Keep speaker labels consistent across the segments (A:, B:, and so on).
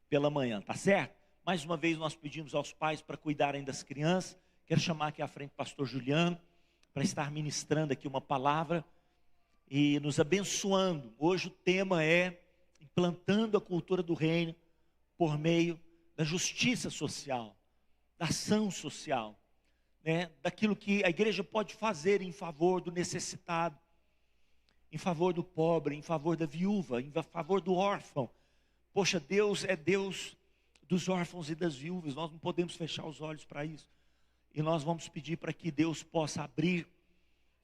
A: pela manhã, tá certo? Mais uma vez nós pedimos aos pais para cuidarem das crianças. Quero chamar aqui à frente o pastor Juliano, para estar ministrando aqui uma palavra e nos abençoando. Hoje o tema é implantando a cultura do reino por meio da justiça social, da ação social, né? Daquilo que a igreja pode fazer em favor do necessitado, em favor do pobre, em favor da viúva, em favor do órfão. Poxa, Deus é Deus dos órfãos e das viúvas, nós não podemos fechar os olhos para isso. E nós vamos pedir para que Deus possa abrir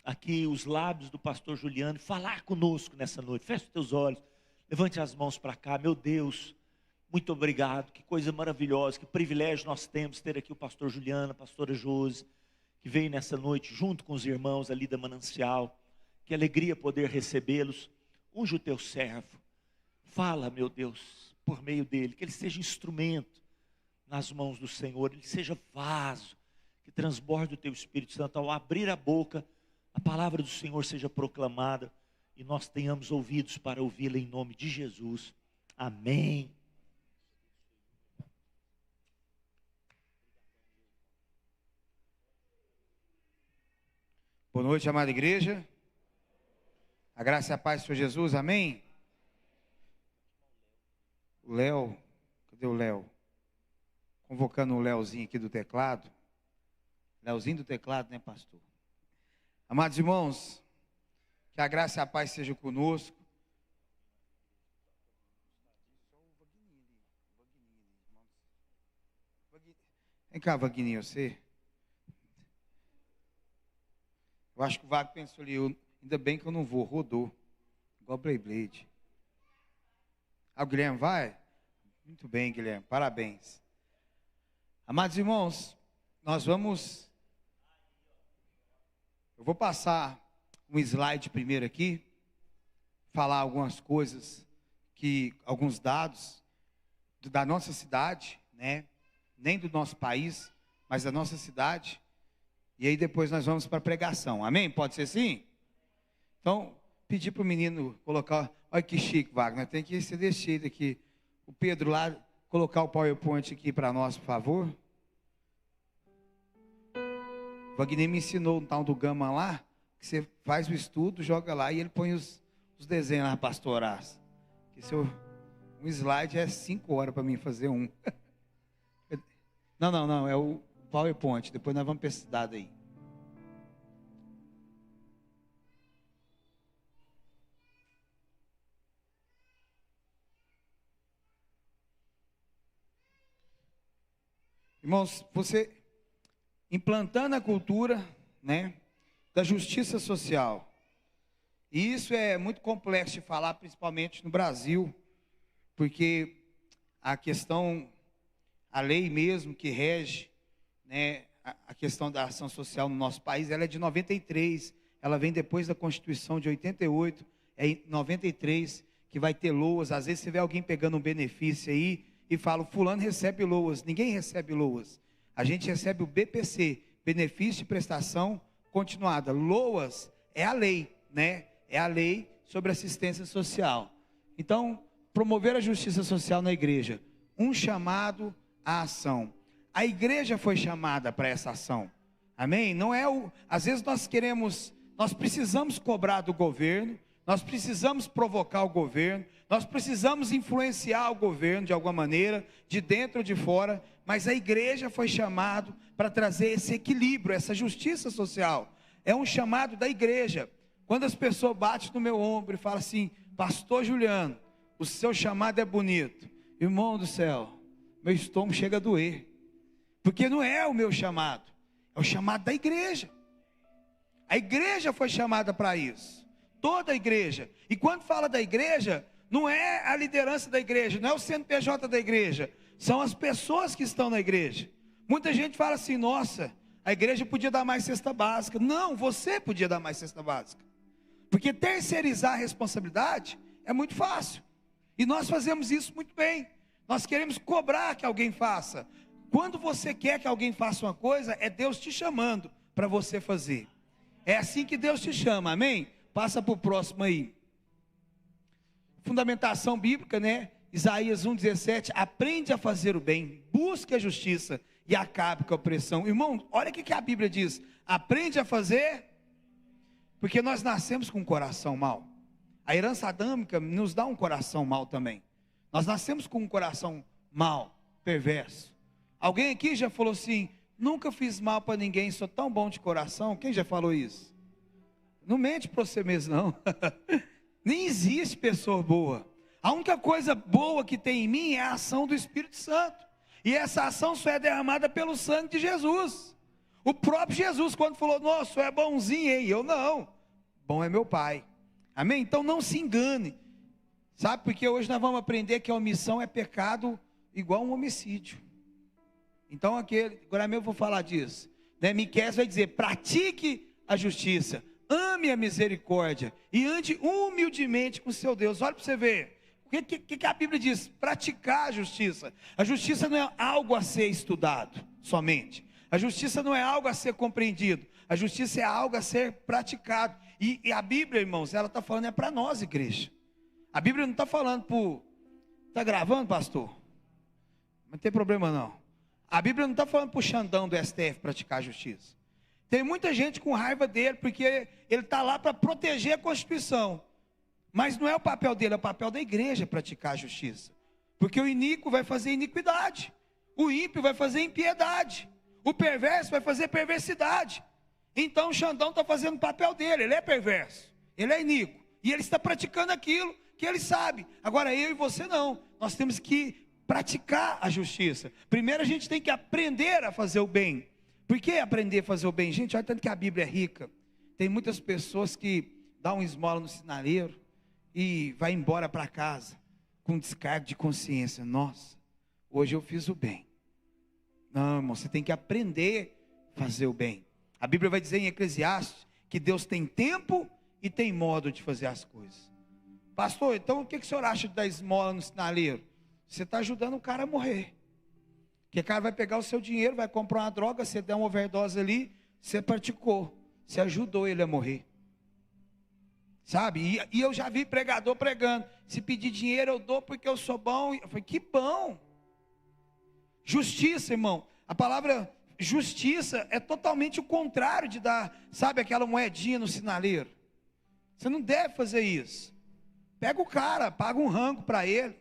A: aqui os lábios do pastor Juliano e falar conosco nessa noite. Feche os teus olhos, levante as mãos para cá. Meu Deus, muito obrigado, que coisa maravilhosa, que privilégio nós temos ter aqui o pastor Juliano, a pastora Josi, que veio nessa noite junto com os irmãos ali da Manancial. Que alegria poder recebê-los. Unge o teu servo, fala, meu Deus, por meio dele, que ele seja instrumento nas mãos do Senhor, ele seja vaso, que transborde o teu Espírito Santo. Ao abrir a boca, a palavra do Senhor seja proclamada e nós tenhamos ouvidos para ouvi-la em nome de Jesus. Amém.
B: Boa noite, amada igreja. A graça e a paz do Senhor Jesus, amém? O Léo, cadê o Léo? Convocando o Léozinho aqui do teclado. Léozinho do teclado, né, pastor? Amados irmãos, que a graça e a paz sejam conosco. Vem cá, Vagninho, você. Eu acho que o Wagner pensou ali, ainda bem que eu não vou, rodou. Igual Beyblade. Ah, o Guilherme vai? Muito bem, Guilherme, parabéns. Amados irmãos, eu vou passar um slide primeiro aqui, falar algumas coisas, alguns dados da nossa cidade, né? Nem do nosso país, mas da nossa cidade. E aí depois nós vamos para a pregação, amém? Pode ser assim? Então, pedir para o menino colocar, olha que chique, Wagner, tem que ser desse jeito aqui. O Pedro lá, colocar o PowerPoint aqui para nós, por favor. O Wagner me ensinou um tal do Gama lá, que você faz o estudo, joga lá e ele põe os desenhos lá pastorais. Um slide é 5 horas para mim fazer um. Não, é o PowerPoint, depois nós vamos para esse dado aí. Irmãos, você implantando a cultura, né, da justiça social. E isso é muito complexo de falar, principalmente no Brasil, porque a lei mesmo que rege, né, a questão da ação social no nosso país, ela é de 93, ela vem depois da Constituição de 88, é em 93 que vai ter LOAS. Às vezes você vê alguém pegando um benefício aí e fala, fulano recebe LOAS. Ninguém recebe LOAS. A gente recebe o BPC, benefício de prestação continuada. LOAS é a lei, né? É a lei sobre assistência social. Então, promover a justiça social na igreja, um chamado à ação. A igreja foi chamada para essa ação, amém? Não é às vezes nós precisamos cobrar do governo, nós precisamos provocar o governo, nós precisamos influenciar o governo de alguma maneira, de dentro ou de fora, mas a igreja foi chamada para trazer esse equilíbrio, essa justiça social. É um chamado da igreja. Quando as pessoas batem no meu ombro e falam assim, pastor Juliano, o seu chamado é bonito, irmão do céu, meu estômago chega a doer, porque não é o meu chamado, é o chamado da igreja. A igreja foi chamada para isso, toda a igreja. E quando fala da igreja, não é a liderança da igreja, não é o CNPJ da igreja, são as pessoas que estão na igreja. Muita gente fala assim, nossa, a igreja podia dar mais cesta básica. Não, você podia dar mais cesta básica, porque terceirizar a responsabilidade é muito fácil, e nós fazemos isso muito bem. Nós queremos cobrar que alguém faça. Quando você quer que alguém faça uma coisa, é Deus te chamando para você fazer. É assim que Deus te chama, amém? Passa para o próximo aí. Fundamentação bíblica, né? Isaías 1,17, aprende a fazer o bem, busque a justiça e acabe com a opressão. Irmão, olha o que a Bíblia diz, aprende a fazer, porque nós nascemos com um coração mau. A herança adâmica nos dá um coração mau também. Nós nascemos com um coração mau, perverso. Alguém aqui já falou assim, nunca fiz mal para ninguém, sou tão bom de coração? Quem já falou isso? Não mente para você mesmo não. Nem existe pessoa boa. A única coisa boa que tem em mim é a ação do Espírito Santo. E essa ação só é derramada pelo sangue de Jesus. O próprio Jesus, quando falou, nossa, é bonzinho, hein? Eu não. Bom é meu Pai. Amém? Então não se engane. Sabe, porque hoje nós vamos aprender que a omissão é pecado igual um homicídio. Então agora mesmo eu vou falar disso. Miqueias vai dizer, pratique a justiça, ame a misericórdia e ande humildemente com seu Deus. Olha para você ver. O que a Bíblia diz? Praticar a justiça. A justiça não é algo a ser estudado somente. A justiça não é algo a ser compreendido. A justiça é algo a ser praticado. E a Bíblia, irmãos, ela está falando para nós, igreja. A Bíblia não está falando por... Está gravando, pastor? Não tem problema não. A Bíblia não está falando para o Xandão do STF praticar a justiça. Tem muita gente com raiva dele, porque ele está lá para proteger a Constituição. Mas não é o papel dele, é o papel da igreja praticar a justiça. Porque o iníquo vai fazer iniquidade. O ímpio vai fazer impiedade. O perverso vai fazer perversidade. Então o Xandão está fazendo o papel dele, ele é perverso, ele é iníquo. E ele está praticando aquilo que ele sabe. Agora eu e você não. Nós temos que praticar a justiça. Primeiro a gente tem que aprender a fazer o bem. Por que aprender a fazer o bem? Gente, olha tanto que a Bíblia é rica. Tem muitas pessoas que dão uma esmola no sinaleiro e vai embora para casa com descargo de consciência. Nossa, hoje eu fiz o bem. Não, irmão, você tem que aprender a fazer o bem. A Bíblia vai dizer em Eclesiastes que Deus tem tempo e tem modo de fazer as coisas. Pastor, então o que o senhor acha de dar esmola no sinaleiro? Você está ajudando o cara a morrer. Porque o cara vai pegar o seu dinheiro, vai comprar uma droga, você der uma overdose ali, você praticou, você ajudou ele a morrer. Sabe? E eu já vi pregador pregando, se pedir dinheiro eu dou porque eu sou bom. Eu falei, que bom. Justiça, irmão. A palavra justiça é totalmente o contrário de dar, sabe, aquela moedinha no sinaleiro. Você não deve fazer isso. Pega o cara, paga um rango para ele.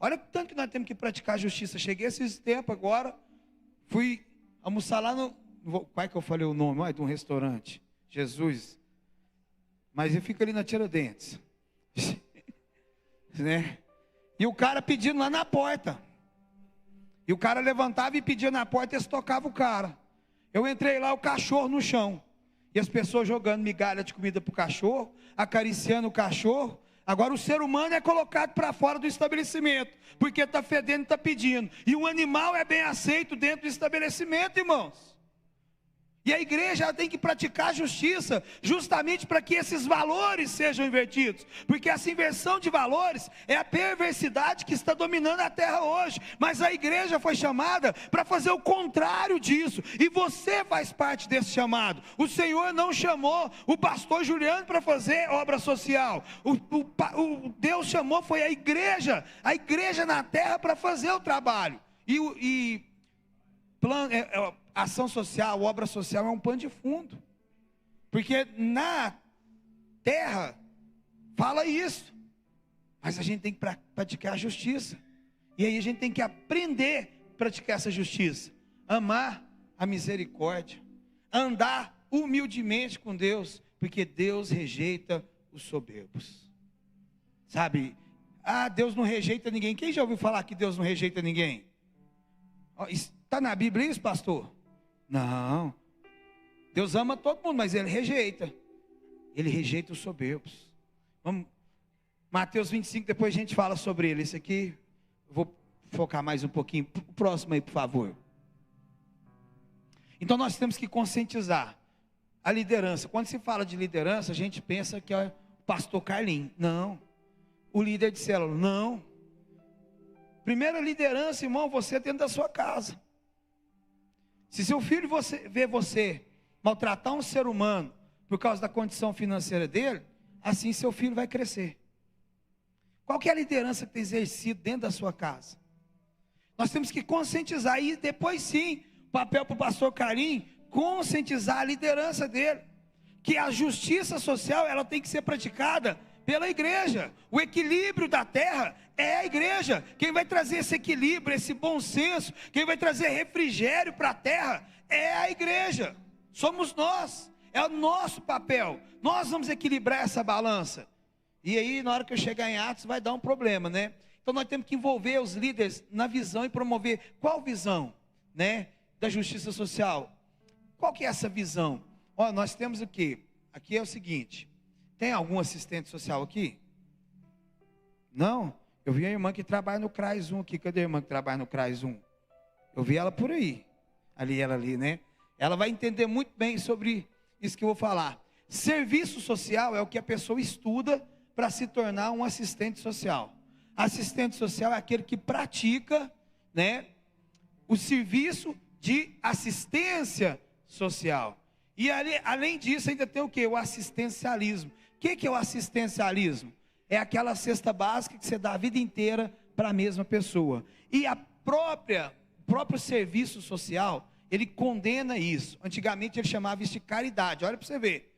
B: Olha o tanto que nós temos que praticar a justiça. Cheguei esses tempos agora, fui almoçar lá no... Qual é que eu falei o nome? De um restaurante. Jesus. Mas eu fico ali na Tiradentes. Né? E o cara pedindo lá na porta. E o cara levantava e pedia na porta e eles tocavam o cara. Eu entrei lá, o cachorro no chão. E as pessoas jogando migalha de comida para o cachorro, acariciando o cachorro. Agora o ser humano é colocado para fora do estabelecimento, porque está fedendo e está pedindo. E o animal é bem aceito dentro do estabelecimento, irmãos. E a igreja tem que praticar a justiça, justamente para que esses valores sejam invertidos. Porque essa inversão de valores é a perversidade que está dominando a terra hoje. Mas a igreja foi chamada para fazer o contrário disso. E você faz parte desse chamado. O Senhor não chamou o pastor Juliano para fazer obra social. O Deus chamou foi a igreja na terra para fazer o trabalho. Ação social, obra social é um pano de fundo. Porque na terra fala isso. Mas a gente tem que praticar a justiça. E aí a gente tem que aprender a praticar essa justiça. Amar a misericórdia. Andar humildemente com Deus. Porque Deus rejeita os soberbos. Sabe? Deus não rejeita ninguém. Quem já ouviu falar que Deus não rejeita ninguém? Está na Bíblia isso, pastor? Não. Deus ama todo mundo, mas Ele rejeita. Ele rejeita os soberbos. Vamos, Mateus 25, depois a gente fala sobre ele. Esse aqui, eu vou focar mais um pouquinho. O próximo aí, por favor. Então nós temos que conscientizar a liderança. Quando se fala de liderança, a gente pensa que é o pastor Carlinhos. Não. O líder de célula. Não. Primeira liderança, irmão, você dentro da sua casa. Se seu filho vê você maltratar um ser humano por causa da condição financeira dele, assim seu filho vai crescer. Qual que é a liderança que tem exercido dentro da sua casa? Nós temos que conscientizar, e depois sim, papel para o pastor Carim, conscientizar a liderança dele, que a justiça social, ela tem que ser praticada pela igreja. O equilíbrio da terra é a igreja. Quem vai trazer esse equilíbrio, esse bom senso, quem vai trazer refrigério para a terra é a igreja. Somos nós, é o nosso papel. Nós vamos equilibrar essa balança. E aí, na hora que eu chegar em Atos, vai dar um problema, né? Então nós temos que envolver os líderes na visão e promover. Qual visão, né, da justiça social? Qual que é essa visão? Ó, nós temos o quê? Aqui é o seguinte: tem algum assistente social aqui? Não? Eu vi a irmã que trabalha no CRAS 1 aqui. Cadê a irmã que trabalha no CRAS 1? Eu vi ela por aí. Ela ali, né? Ela vai entender muito bem sobre isso que eu vou falar. Serviço social é o que a pessoa estuda para se tornar um assistente social. Assistente social é aquele que pratica, né, o serviço de assistência social. E além disso, ainda tem o que? O assistencialismo. O que é o assistencialismo? É aquela cesta básica que você dá a vida inteira para a mesma pessoa. E o próprio serviço social, ele condena isso. Antigamente ele chamava isso de caridade. Olha para você ver.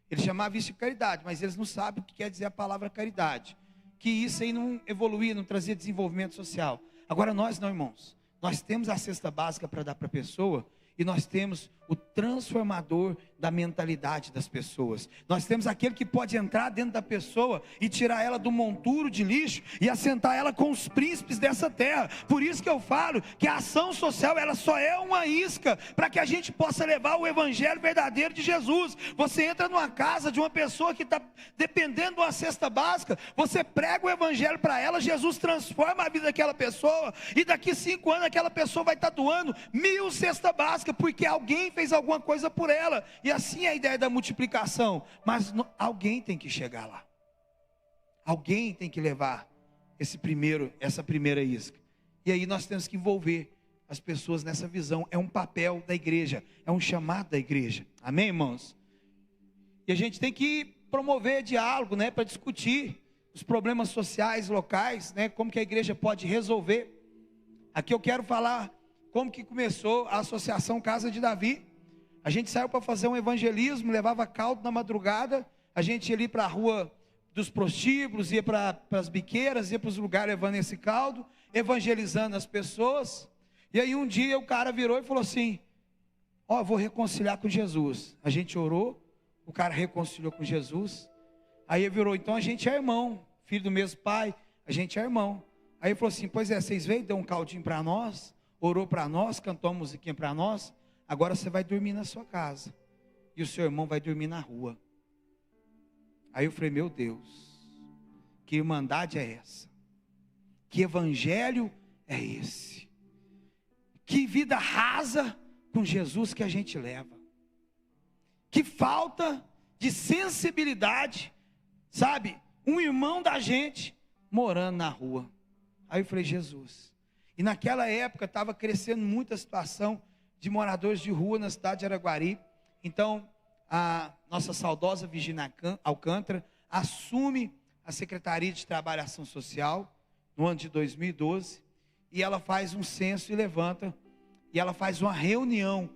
B: Ele chamava isso de caridade, mas eles não sabem o que quer dizer a palavra caridade. Que isso aí não evoluía, não trazia desenvolvimento social. Agora nós não, irmãos. Nós temos a cesta básica para dar para a pessoa, e nós temos o transformador da mentalidade das pessoas. Nós temos aquele que pode entrar dentro da pessoa e tirar ela do monturo de lixo e assentar ela com os príncipes dessa terra. Por isso que eu falo que a ação social, ela só é uma isca para que a gente possa levar o evangelho verdadeiro de Jesus. Você entra numa casa de uma pessoa que está dependendo de uma cesta básica, você prega o evangelho para ela, Jesus transforma a vida daquela pessoa, e daqui 5 anos aquela pessoa vai estar doando 1000 cestas básicas, porque alguém fez alguma coisa por ela. E assim é a ideia da multiplicação. Mas alguém tem que chegar lá. Alguém tem que levar essa primeira isca. E aí nós temos que envolver as pessoas nessa visão. É um papel da igreja, é um chamado da igreja. Amém, irmãos? E a gente tem que promover diálogo, né, para discutir os problemas sociais locais, né, como que a igreja pode resolver. Aqui eu quero falar como que começou a Associação Casa de Davi. A gente saiu para fazer um evangelismo, levava caldo na madrugada, a gente ia ali para a rua dos prostíbulos, ia para as biqueiras, ia para os lugares levando esse caldo, evangelizando as pessoas. E aí um dia o cara virou e falou assim: ó, vou reconciliar com Jesus. A gente orou, o cara reconciliou com Jesus. Aí ele virou: então a gente é irmão, filho do mesmo pai, a gente é irmão. Aí ele falou assim: pois é, vocês veio, deu um caldinho para nós, orou para nós, cantou uma musiquinha para nós, agora você vai dormir na sua casa, e o seu irmão vai dormir na rua. Aí eu falei: meu Deus, que irmandade é essa? Que evangelho é esse? Que vida rasa com Jesus que a gente leva? Que falta de sensibilidade, sabe? Um irmão da gente morando na rua. Aí eu falei: Jesus. E naquela época estava crescendo muito a situação de moradores de rua na cidade de Araguari. Então a nossa saudosa Virginia Alcântara assume a Secretaria de Trabalho e Ação Social no ano de 2012, e ela faz um censo e levanta, e ela faz uma reunião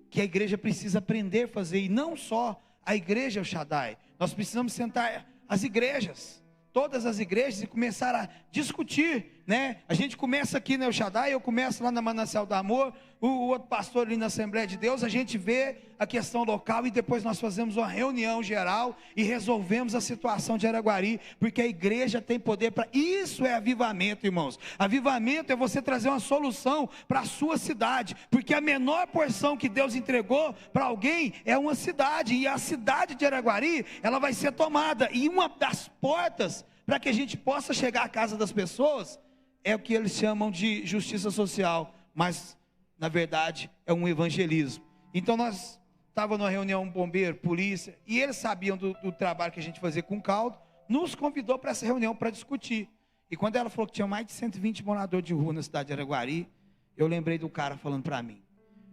B: que a igreja precisa aprender a fazer, e não só a igreja El Shaddai. Nós precisamos sentar as igrejas, todas as igrejas, e começar a discutir, né? A gente começa aqui no El Shaddai, eu começo lá na Manancial do Amor, o outro pastor ali na Assembleia de Deus, a gente vê a questão local, e depois nós fazemos uma reunião geral e resolvemos a situação de Araguari, porque a igreja tem poder para isso. É avivamento, irmãos. Avivamento é você trazer uma solução para a sua cidade, porque a menor porção que Deus entregou para alguém é uma cidade, e a cidade de Araguari, ela vai ser tomada, e uma das portas para que a gente possa chegar à casa das pessoas é o que eles chamam de justiça social, mas na verdade é um evangelismo. Então nós estávamos numa reunião, um bombeiro, polícia, e eles sabiam do trabalho que a gente fazia com caldo, nos convidou para essa reunião para discutir. E quando ela falou que tinha mais de 120 moradores de rua na cidade de Araguari, eu lembrei do cara falando para mim.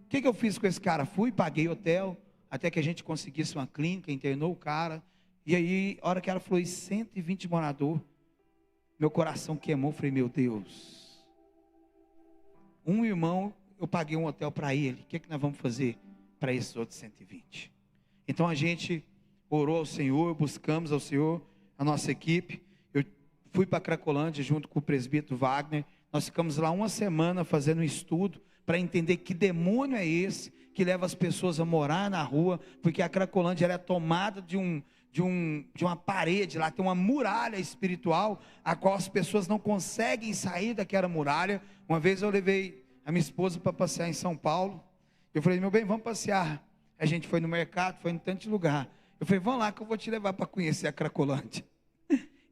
B: O que eu fiz com esse cara? Fui, paguei hotel, até que a gente conseguisse uma clínica, internou o cara. E aí, a hora que ela falou 120 moradores, meu coração queimou. Falei, meu Deus. Um irmão, eu paguei um hotel para ele. O que nós vamos fazer para esses outros 120? Então a gente orou ao Senhor, buscamos ao Senhor, a nossa equipe. Eu fui para Cracolândia junto com o presbítero Wagner. Nós ficamos lá uma semana fazendo um estudo para entender que demônio é esse que leva as pessoas a morar na rua, porque a Cracolândia ela é tomada de uma parede, lá tem uma muralha espiritual, a qual as pessoas não conseguem sair daquela muralha. Uma vez eu levei a minha esposa para passear em São Paulo. Eu falei, meu bem, vamos passear. A gente foi no mercado, foi em tanto lugar. Eu falei, vamos lá que eu vou te levar para conhecer a Cracolândia.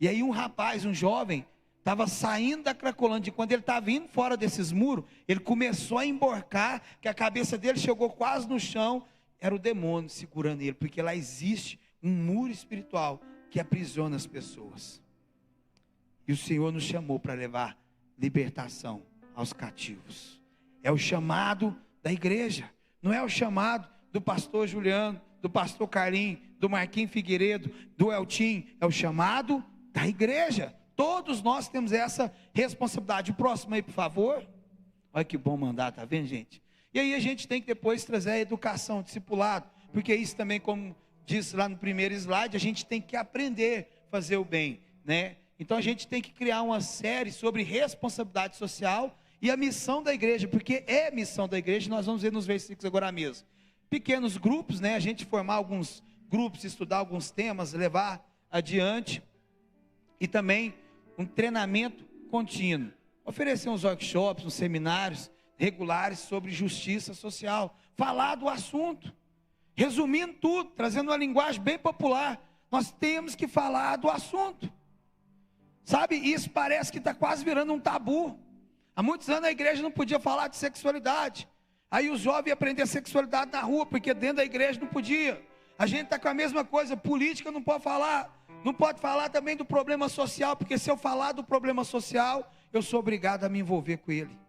B: E aí um rapaz, um jovem, estava saindo da Cracolândia, e quando ele estava indo fora desses muros, ele começou a emborcar, que a cabeça dele chegou quase no chão. Era o demônio segurando ele, porque lá existe um muro espiritual que aprisiona as pessoas. E o Senhor nos chamou para levar libertação aos cativos. É o chamado da igreja, não é o chamado do pastor Juliano, do pastor Carlinhos, do Marquinhos Figueiredo, do Eltim. É o chamado da igreja. Todos nós temos essa responsabilidade. O próximo aí, por favor. Olha que bom mandar, tá vendo, gente? E aí a gente tem que depois trazer a educação, o discipulado, porque isso também, como disse lá no primeiro slide, a gente tem que aprender a fazer o bem, né? Então a gente tem que criar uma série sobre responsabilidade social e a missão da igreja, porque é missão da igreja. Nós vamos ver nos versículos agora mesmo. Pequenos grupos, né? A gente formar alguns grupos, estudar alguns temas, levar adiante, e também um treinamento contínuo, oferecer uns workshops, uns seminários regulares sobre justiça social, falar do assunto, resumindo tudo, trazendo uma linguagem bem popular. Nós temos que falar do assunto, sabe? Isso parece que está quase virando um tabu. Há muitos anos a igreja não podia falar de sexualidade, aí os jovens iam aprender sexualidade na rua, porque dentro da igreja não podia. A gente está com a mesma coisa, política não pode falar. Não pode falar também do problema social, porque se eu falar do problema social, eu sou obrigado a me envolver com ele.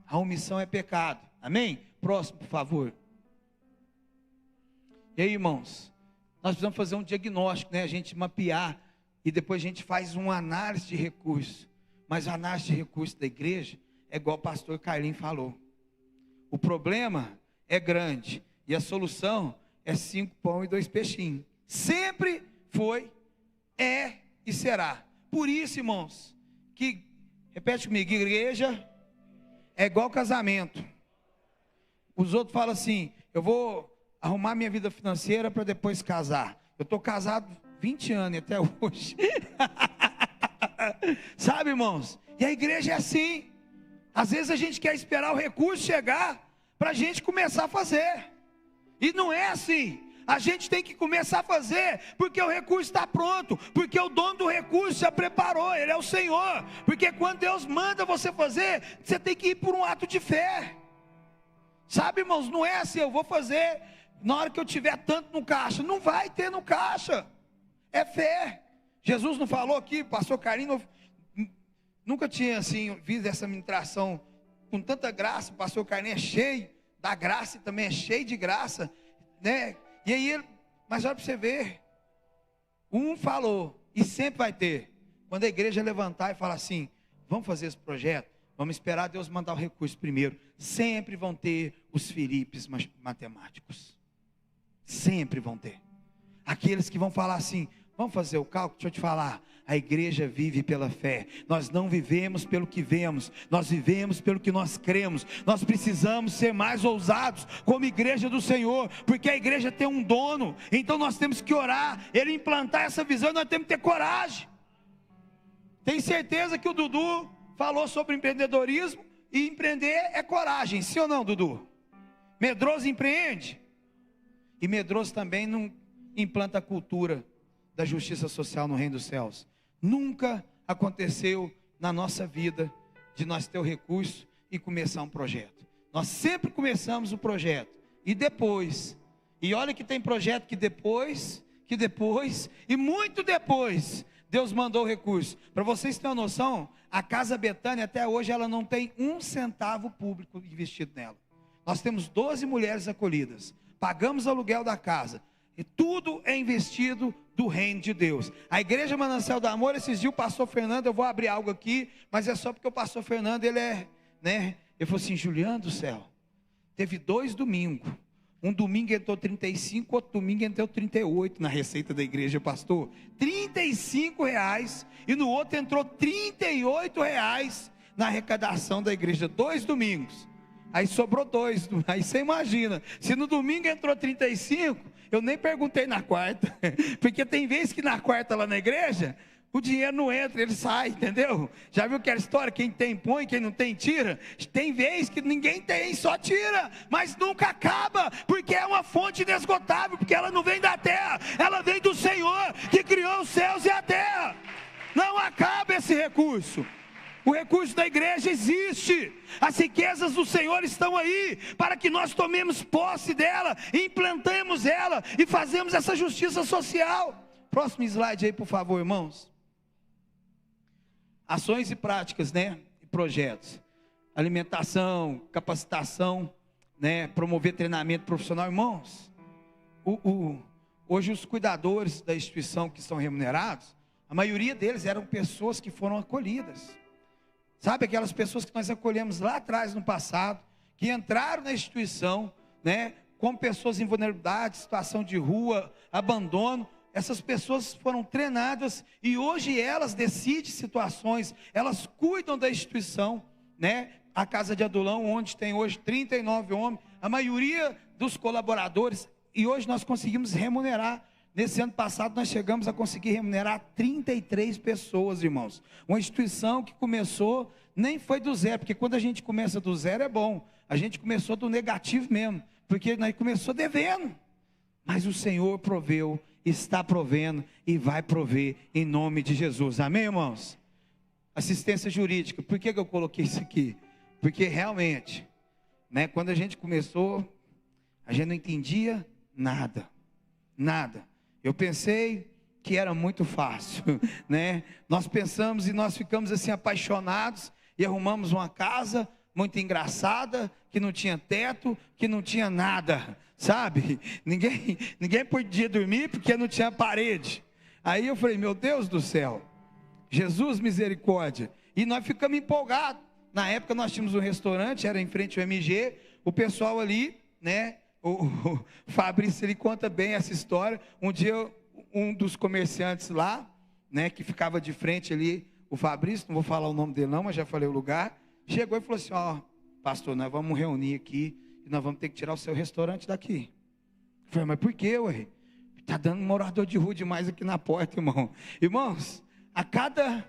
B: A omissão é pecado. Amém? Próximo, por favor. E aí, irmãos, nós precisamos fazer um diagnóstico, né? A gente mapear, e depois a gente faz uma análise de recursos. Mas a análise de recursos da igreja é igual o pastor Carlinhos falou. O problema é grande, e a solução é 5 pão e 2 peixinhos. Sempre foi, é e será. Por isso, irmãos, que, repete comigo, igreja é igual casamento. Os outros falam assim, eu vou arrumar minha vida financeira para depois casar. Eu estou casado 20 anos e até hoje. Sabe, irmãos? E a igreja é assim. Às vezes a gente quer esperar o recurso chegar para a gente começar a fazer. E não é assim. A gente tem que começar a fazer, porque o recurso está pronto, porque o dono do recurso já preparou, Ele é o Senhor. Porque quando Deus manda você fazer, você tem que ir por um ato de fé. Sabe, irmãos, não é assim, eu vou fazer na hora que eu tiver tanto no caixa. Não vai ter no caixa, é fé. Jesus não falou aqui, pastor Carlinhos, nunca tinha assim, visto essa ministração com tanta graça. O pastor Carlinhos é cheio da graça e também é cheio de graça, né? E aí, mas olha para você ver, um falou, e sempre vai ter, quando a igreja levantar e falar assim, vamos fazer esse projeto, vamos esperar Deus mandar o recurso primeiro, sempre vão ter os Filipes matemáticos, sempre vão ter, aqueles que vão falar assim, vamos fazer o cálculo, deixa eu te falar, a igreja vive pela fé, nós não vivemos pelo que vemos, nós vivemos pelo que nós cremos. Nós precisamos ser mais ousados como igreja do Senhor, porque a igreja tem um dono, então nós temos que orar, Ele implantar essa visão, nós temos que ter coragem. Tem certeza que o Dudu falou sobre empreendedorismo, e empreender é coragem, sim ou não, Dudu? Medroso empreende, e medroso também não implanta a cultura da justiça social no reino dos céus. Nunca aconteceu na nossa vida de nós ter o recurso e começar um projeto. Nós sempre começamos o projeto e depois, e olha que tem projeto que depois, e muito depois, Deus mandou o recurso. Para vocês terem uma noção, a Casa Betânia até hoje ela não tem 1 centavo público investido nela. Nós temos 12 mulheres acolhidas, pagamos o aluguel da casa, e tudo é investido do reino de Deus. A igreja Manancial do Amor, esses dias o pastor Fernando, eu vou abrir algo aqui, mas é só porque o pastor Fernando, ele falou assim: Juliano do céu, teve 2 domingos, um domingo entrou 35, outro domingo entrou 38 na receita da igreja, pastor, R$35, e no outro entrou R$38 na arrecadação da igreja, 2 domingos, aí sobrou 2, aí você imagina, se no domingo entrou 35, eu nem perguntei na quarta, porque tem vezes que na quarta lá na igreja, o dinheiro não entra, ele sai, entendeu? Já viu aquela história, quem tem põe, quem não tem tira? Tem vezes que ninguém tem, só tira, mas nunca acaba, porque é uma fonte inesgotável, porque ela não vem da terra, ela vem do Senhor, que criou os céus e a terra. Não acaba esse recurso. O recurso da igreja existe, as riquezas do Senhor estão aí, para que nós tomemos posse dela, implantemos ela, e fazemos essa justiça social. Próximo slide aí, por favor, irmãos. Ações e práticas, e projetos, alimentação, capacitação, promover treinamento profissional, irmãos. Hoje os cuidadores da instituição que são remunerados, a maioria deles eram pessoas que foram acolhidas. Sabe, aquelas pessoas que nós acolhemos lá atrás no passado, que entraram na instituição, como pessoas em vulnerabilidade, situação de rua, abandono. Essas pessoas foram treinadas e hoje elas decidem situações, elas cuidam da instituição, A Casa de Adulão, onde tem hoje 39 homens, a maioria dos colaboradores, e hoje nós conseguimos remunerar. Nesse ano passado nós chegamos a conseguir remunerar 33 pessoas, irmãos. Uma instituição que começou, nem foi do zero, porque quando a gente começa do zero é bom. A gente começou do negativo mesmo, porque nós começou devendo. Mas o Senhor proveu, está provendo e vai prover em nome de Jesus. Amém, irmãos? Assistência jurídica. Por que eu coloquei isso aqui? Porque realmente, quando a gente começou, a gente não entendia nada. Nada. Eu pensei que era muito fácil, Nós pensamos e nós ficamos assim apaixonados e arrumamos uma casa muito engraçada, que não tinha teto, que não tinha nada, sabe? Ninguém podia dormir porque não tinha parede. Aí eu falei: meu Deus do céu, Jesus misericórdia. E nós ficamos empolgados. Na época nós tínhamos um restaurante, era em frente ao MG, o pessoal ali, O Fabrício, ele conta bem essa história. Um dia, um dos comerciantes lá, que ficava de frente ali, o Fabrício, não vou falar o nome dele não, mas já falei o lugar, chegou e falou assim: ó, pastor, nós vamos reunir aqui, e nós vamos ter que tirar o seu restaurante daqui. Eu falei: mas por quê, ué? Está dando morador de rua demais aqui na porta, irmão. Irmãos, a cada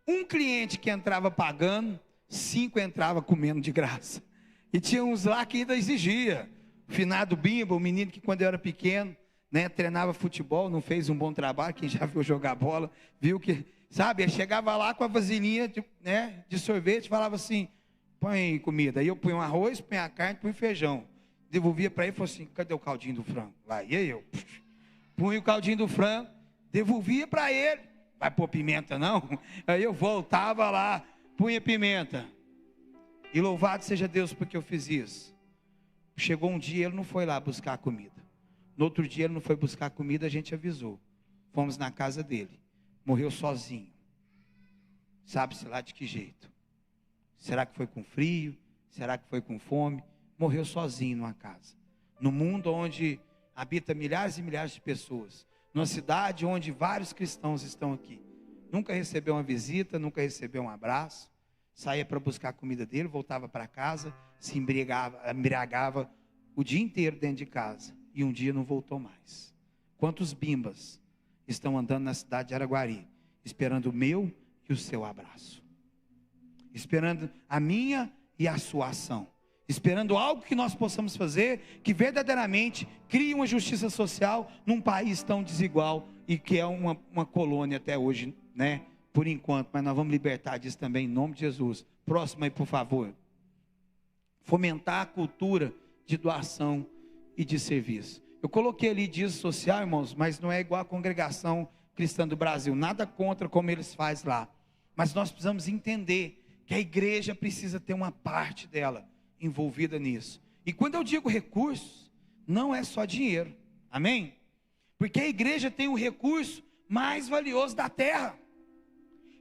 B: um cliente que entrava pagando, 5 entrava comendo de graça. E tinha uns lá que ainda exigia. Finado Bimba, o menino que quando eu era pequeno, treinava futebol, não fez um bom trabalho. Quem já viu jogar bola, viu que, sabe, ele chegava lá com a vasilhinha de sorvete, falava assim: põe comida. Aí eu punho um arroz, punho a carne, punho feijão. Devolvia para ele e falou assim: cadê o caldinho do frango? Lá, e aí eu punho o caldinho do frango, devolvia para ele. Vai pôr pimenta não? Aí eu voltava lá, punha pimenta. E louvado seja Deus porque eu fiz isso. Chegou um dia, ele não foi lá buscar a comida. No outro dia, ele não foi buscar a comida, a gente avisou. Fomos na casa dele. Morreu sozinho. Sabe-se lá de que jeito. Será que foi com frio? Será que foi com fome? Morreu sozinho numa casa. No mundo onde habita milhares e milhares de pessoas. Numa cidade onde vários cristãos estão aqui. Nunca recebeu uma visita, nunca recebeu um abraço. Saía para buscar a comida dele, voltava para casa, se embriagava o dia inteiro dentro de casa. E um dia não voltou mais. Quantos bimbas estão andando na cidade de Araguari, esperando o meu e o seu abraço? Esperando a minha e a sua ação. Esperando algo que nós possamos fazer, que verdadeiramente crie uma justiça social num país tão desigual e que é uma colônia até hoje, por enquanto, mas nós vamos libertar disso também em nome de Jesus. Próximo aí, por favor. Fomentar a cultura de doação e de serviço. Eu coloquei ali dízimo social, irmãos, mas não é igual a Congregação Cristã do Brasil. Nada contra como eles fazem lá. Mas nós precisamos entender que a igreja precisa ter uma parte dela envolvida nisso. E quando eu digo recursos, não é só dinheiro. Amém? Porque a igreja tem o recurso mais valioso da terra.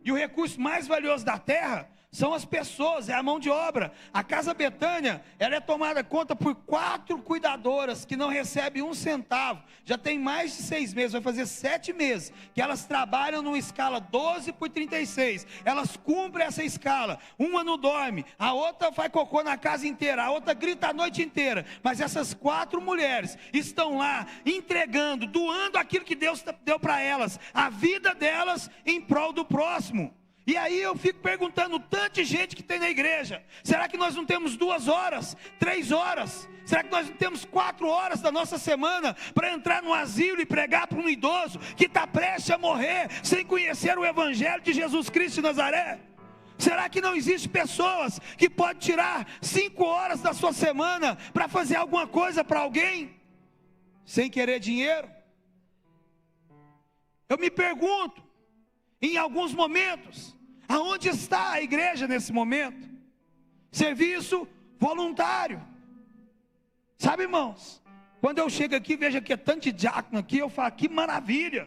B: E o recurso mais valioso da terra são as pessoas, é a mão de obra. A Casa Betânia, ela é tomada conta por 4 cuidadoras que não recebem 1 centavo. Já tem mais de 6 meses, vai fazer 7 meses, que elas trabalham numa escala 12 por 36. Elas cumprem essa escala. Uma não dorme, a outra faz cocô na casa inteira, a outra grita a noite inteira. Mas essas 4 mulheres estão lá entregando, doando aquilo que Deus deu para elas, a vida delas em prol do próximo. E aí eu fico perguntando, tanta gente que tem na igreja, será que nós não temos 2 horas, 3 horas? Será que nós não temos 4 horas da nossa semana para entrar no asilo e pregar para um idoso que está prestes a morrer, sem conhecer o evangelho de Jesus Cristo de Nazaré? Será que não existe pessoas que podem tirar 5 horas da sua semana para fazer alguma coisa para alguém, sem querer dinheiro? Eu me pergunto, em alguns momentos, aonde está a igreja nesse momento? Serviço voluntário. Sabe, irmãos, quando eu chego aqui, vejo que é tanto de diácono aqui, eu falo, que maravilha.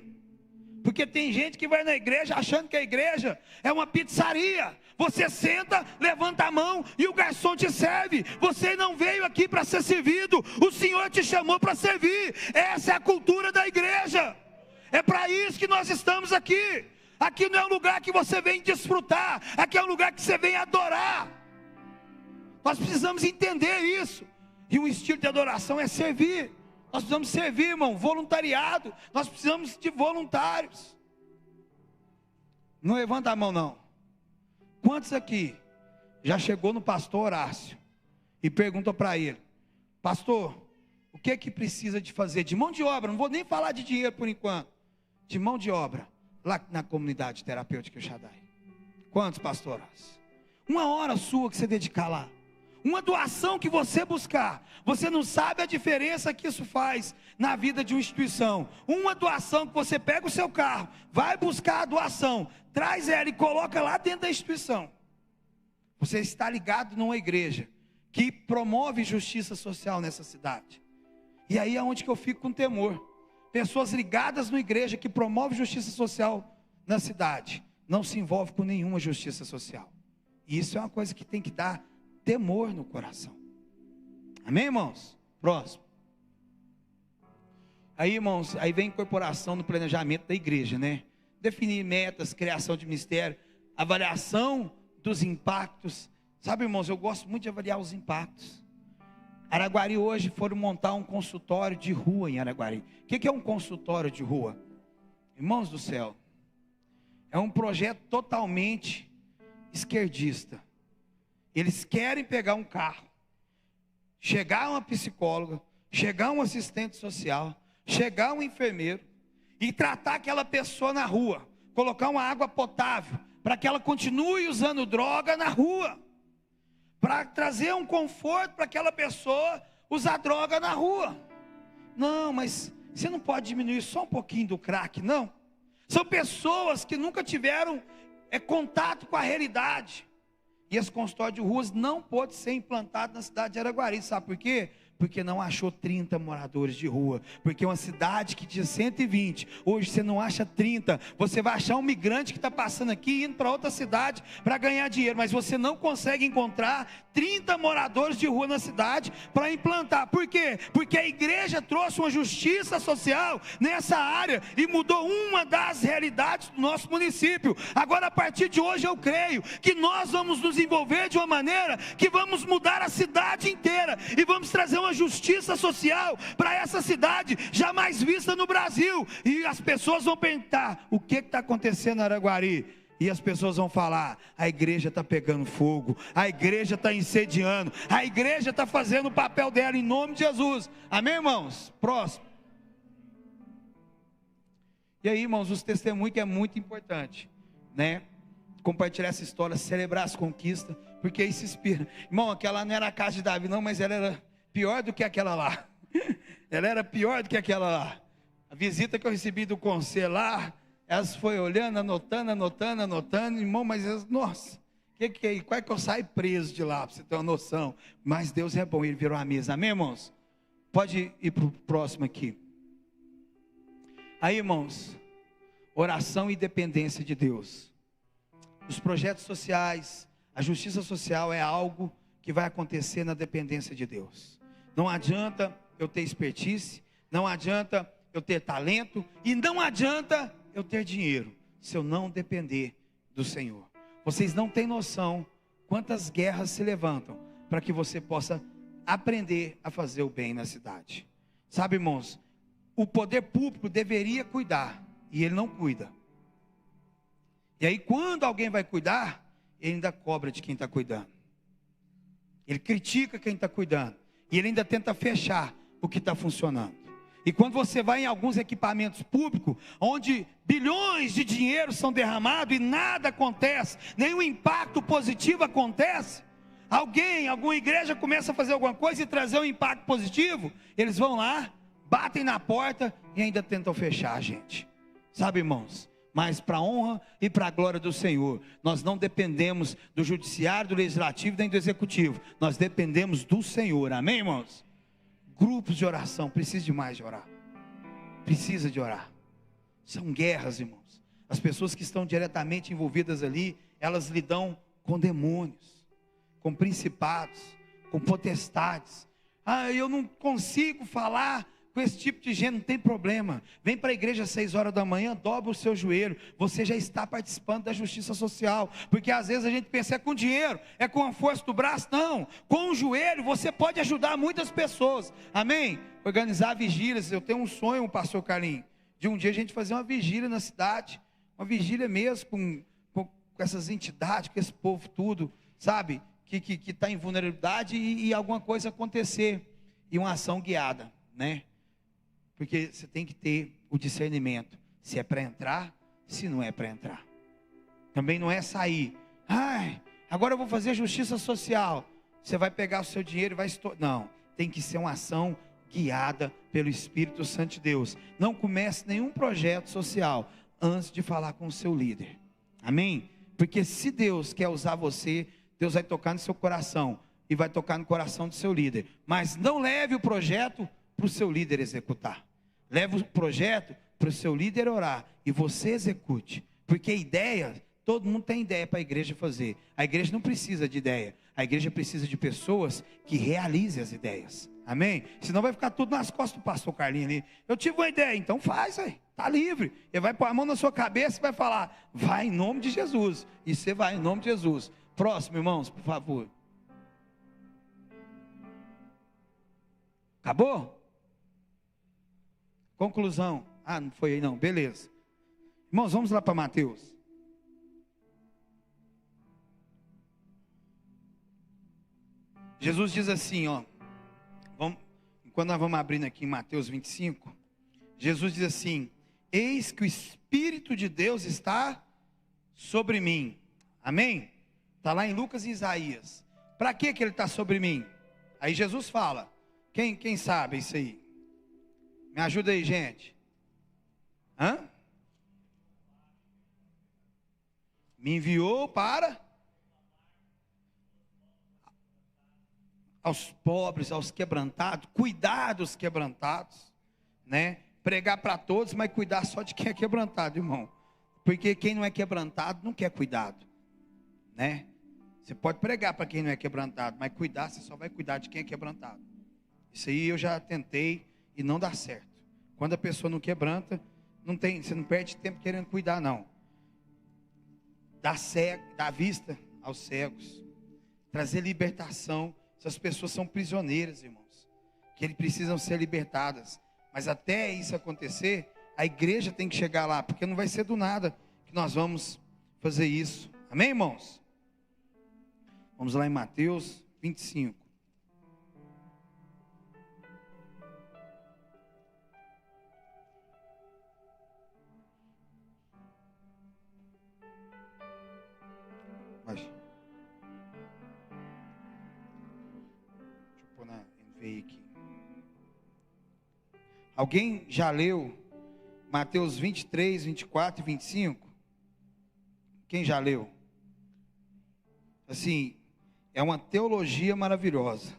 B: Porque tem gente que vai na igreja achando que a igreja é uma pizzaria. Você senta, levanta a mão e o garçom te serve. Você não veio aqui para ser servido, o Senhor te chamou para servir. Essa é a cultura da igreja. É para isso que nós estamos aqui. Aqui não é um lugar que você vem desfrutar, aqui é um lugar que você vem adorar. Nós precisamos entender isso. E um estilo de adoração é servir. Nós precisamos servir, irmão, voluntariado. Nós precisamos de voluntários. Não levanta a mão não. Quantos aqui já chegou no pastor Horácio e perguntou para ele: pastor, o que é que precisa de fazer de mão de obra? Não vou nem falar de dinheiro por enquanto. De mão de obra, lá na comunidade terapêutica Shaddai. Quantos, pastor Horácio? 1 hora sua que você dedicar lá, uma doação que você buscar, você não sabe a diferença que isso faz na vida de uma instituição. Uma doação que você pega o seu carro, vai buscar a doação, traz ela e coloca lá dentro da instituição. Você está ligado numa igreja que promove justiça social nessa cidade. E aí é onde que eu fico com temor. Pessoas ligadas na igreja que promove justiça social na cidade, não se envolve com nenhuma justiça social. E isso é uma coisa que tem que dar temor no coração. Amém, irmãos? Próximo. Aí, irmãos, aí vem incorporação no planejamento da igreja, né? Definir metas, criação de ministério, avaliação dos impactos. Sabe, irmãos, eu gosto muito de avaliar os impactos. Araguari hoje foram montar um consultório de rua em Araguari. O que é um consultório de rua? Irmãos do céu, é um projeto totalmente esquerdista. Eles querem pegar um carro, chegar uma psicóloga, chegar um assistente social, chegar um enfermeiro e tratar aquela pessoa na rua, colocar uma água potável para que ela continue usando droga na rua, para trazer um conforto para aquela pessoa usar droga na rua. Não, mas você não pode diminuir só um pouquinho do crack, não. São pessoas que nunca tiveram contato com a realidade. E esse consultório de ruas não pôde ser implantado na cidade de Araguari. Sabe por quê? Porque não achou 30 moradores de rua. Porque uma cidade que tinha 120, hoje você não acha 30. Você vai achar um migrante que está passando aqui, indo para outra cidade para ganhar dinheiro. Mas você não consegue encontrar 30 moradores de rua na cidade para implantar. Por quê? Porque a igreja trouxe uma justiça social nessa área e mudou uma das realidades do nosso município. Agora, a partir de hoje, eu creio que nós vamos nos envolver de uma maneira que vamos mudar a cidade inteira e vamos trazer uma justiça social para essa cidade jamais vista no Brasil. E as pessoas vão perguntar: o que está acontecendo em Araguari? E as pessoas vão falar: a igreja está pegando fogo, a igreja está incendiando, a igreja está fazendo o papel dela em nome de Jesus. Amém, irmãos? Próximo. E aí, irmãos, os testemunhos, que é muito importante, né? Compartilhar essa história, celebrar as conquistas, porque isso inspira. Irmão, aquela não era a casa de Davi não, mas ela era pior do que aquela lá. Ela era pior do que aquela lá. A visita que eu recebi do conselho lá, elas foi olhando, anotando, irmão, mas elas, nossa, que é? Qual é que eu saio preso de lá, para você ter uma noção? Mas Deus é bom, Ele virou a mesa, amém, irmãos? Pode ir para o próximo aqui. Aí, irmãos, oração e dependência de Deus. Os projetos sociais, a justiça social é algo que vai acontecer na dependência de Deus. Não adianta eu ter expertise, não adianta eu ter talento, e não adianta eu ter dinheiro, se eu não depender do Senhor. Vocês não têm noção quantas guerras se levantam para que você possa aprender a fazer o bem na cidade. Sabe, irmãos, o poder público deveria cuidar, e ele não cuida. E aí quando alguém vai cuidar, ele ainda cobra de quem está cuidando. Ele critica quem está cuidando, e ele ainda tenta fechar o que está funcionando. E quando você vai em alguns equipamentos públicos, onde bilhões de dinheiro são derramados e nada acontece, nenhum impacto positivo acontece, alguma igreja começa a fazer alguma coisa e trazer um impacto positivo, eles vão lá, batem na porta e ainda tentam fechar a gente. Sabe, irmãos, mas para a honra e para a glória do Senhor, nós não dependemos do judiciário, do legislativo, nem do executivo, nós dependemos do Senhor, amém, irmãos? Grupos de oração, precisa demais de orar, precisa de orar. São guerras, irmãos. As pessoas que estão diretamente envolvidas ali, elas lidam com demônios, com principados, com potestades. Eu não consigo falar com esse tipo de gente, não tem problema. Vem para a igreja às 6 horas da manhã, dobra o seu joelho. Você já está participando da justiça social. Porque às vezes a gente pensa, é com dinheiro, é com a força do braço. Não, com o joelho você pode ajudar muitas pessoas. Amém? Organizar vigílias. Eu tenho um sonho, pastor Carlinhos, de um dia a gente fazer uma vigília na cidade. Uma vigília mesmo, com essas entidades, com esse povo tudo, sabe? Que está em vulnerabilidade e alguma coisa acontecer. E uma ação guiada, né? Porque você tem que ter o discernimento, se é para entrar, se não é para entrar. Também não é sair, agora eu vou fazer justiça social, você vai pegar o seu dinheiro e vai não, tem que ser uma ação guiada pelo Espírito Santo de Deus. Não comece nenhum projeto social antes de falar com o seu líder, amém? Porque se Deus quer usar você, Deus vai tocar no seu coração e vai tocar no coração do seu líder, mas não leve o projeto para o seu líder executar. Leve o projeto para o seu líder orar e você execute. Porque ideia, todo mundo tem ideia para a igreja fazer. A igreja não precisa de ideia. A igreja precisa de pessoas que realizem as ideias. Amém? Senão vai ficar tudo nas costas do pastor Carlinhos ali. Eu tive uma ideia, então faz aí. Está livre. Ele vai pôr a mão na sua cabeça e vai falar, vai em nome de Jesus. E você vai em nome de Jesus. Próximo, irmãos, por favor. Acabou? Conclusão. Não foi aí não, beleza. Irmãos, vamos lá para Mateus. Jesus diz assim, quando nós vamos abrindo aqui em Mateus 25, Jesus diz assim, eis que o Espírito de Deus está sobre mim. Amém? Está lá em Lucas e Isaías. Para que ele está sobre mim? Aí Jesus fala, quem sabe isso aí? Me ajuda aí, gente. Me enviou para aos pobres, aos quebrantados, cuidar dos quebrantados, né? Pregar para todos, mas cuidar só de quem é quebrantado, irmão. Porque quem não é quebrantado não quer cuidado, né? Você pode pregar para quem não é quebrantado, mas cuidar, você só vai cuidar de quem é quebrantado. Isso aí eu já tentei e não dá certo. Quando a pessoa não quebranta, você não perde tempo querendo cuidar, não. Dar vista aos cegos, trazer libertação. Essas pessoas são prisioneiras, irmãos, que eles precisam ser libertadas. Mas até isso acontecer, a igreja tem que chegar lá, porque não vai ser do nada que nós vamos fazer isso. Amém, irmãos? Vamos lá em Mateus 25. Deixa eu pôr na NVI aqui. Alguém já leu Mateus 23, 24 e 25? Quem já leu? Assim, é uma teologia maravilhosa.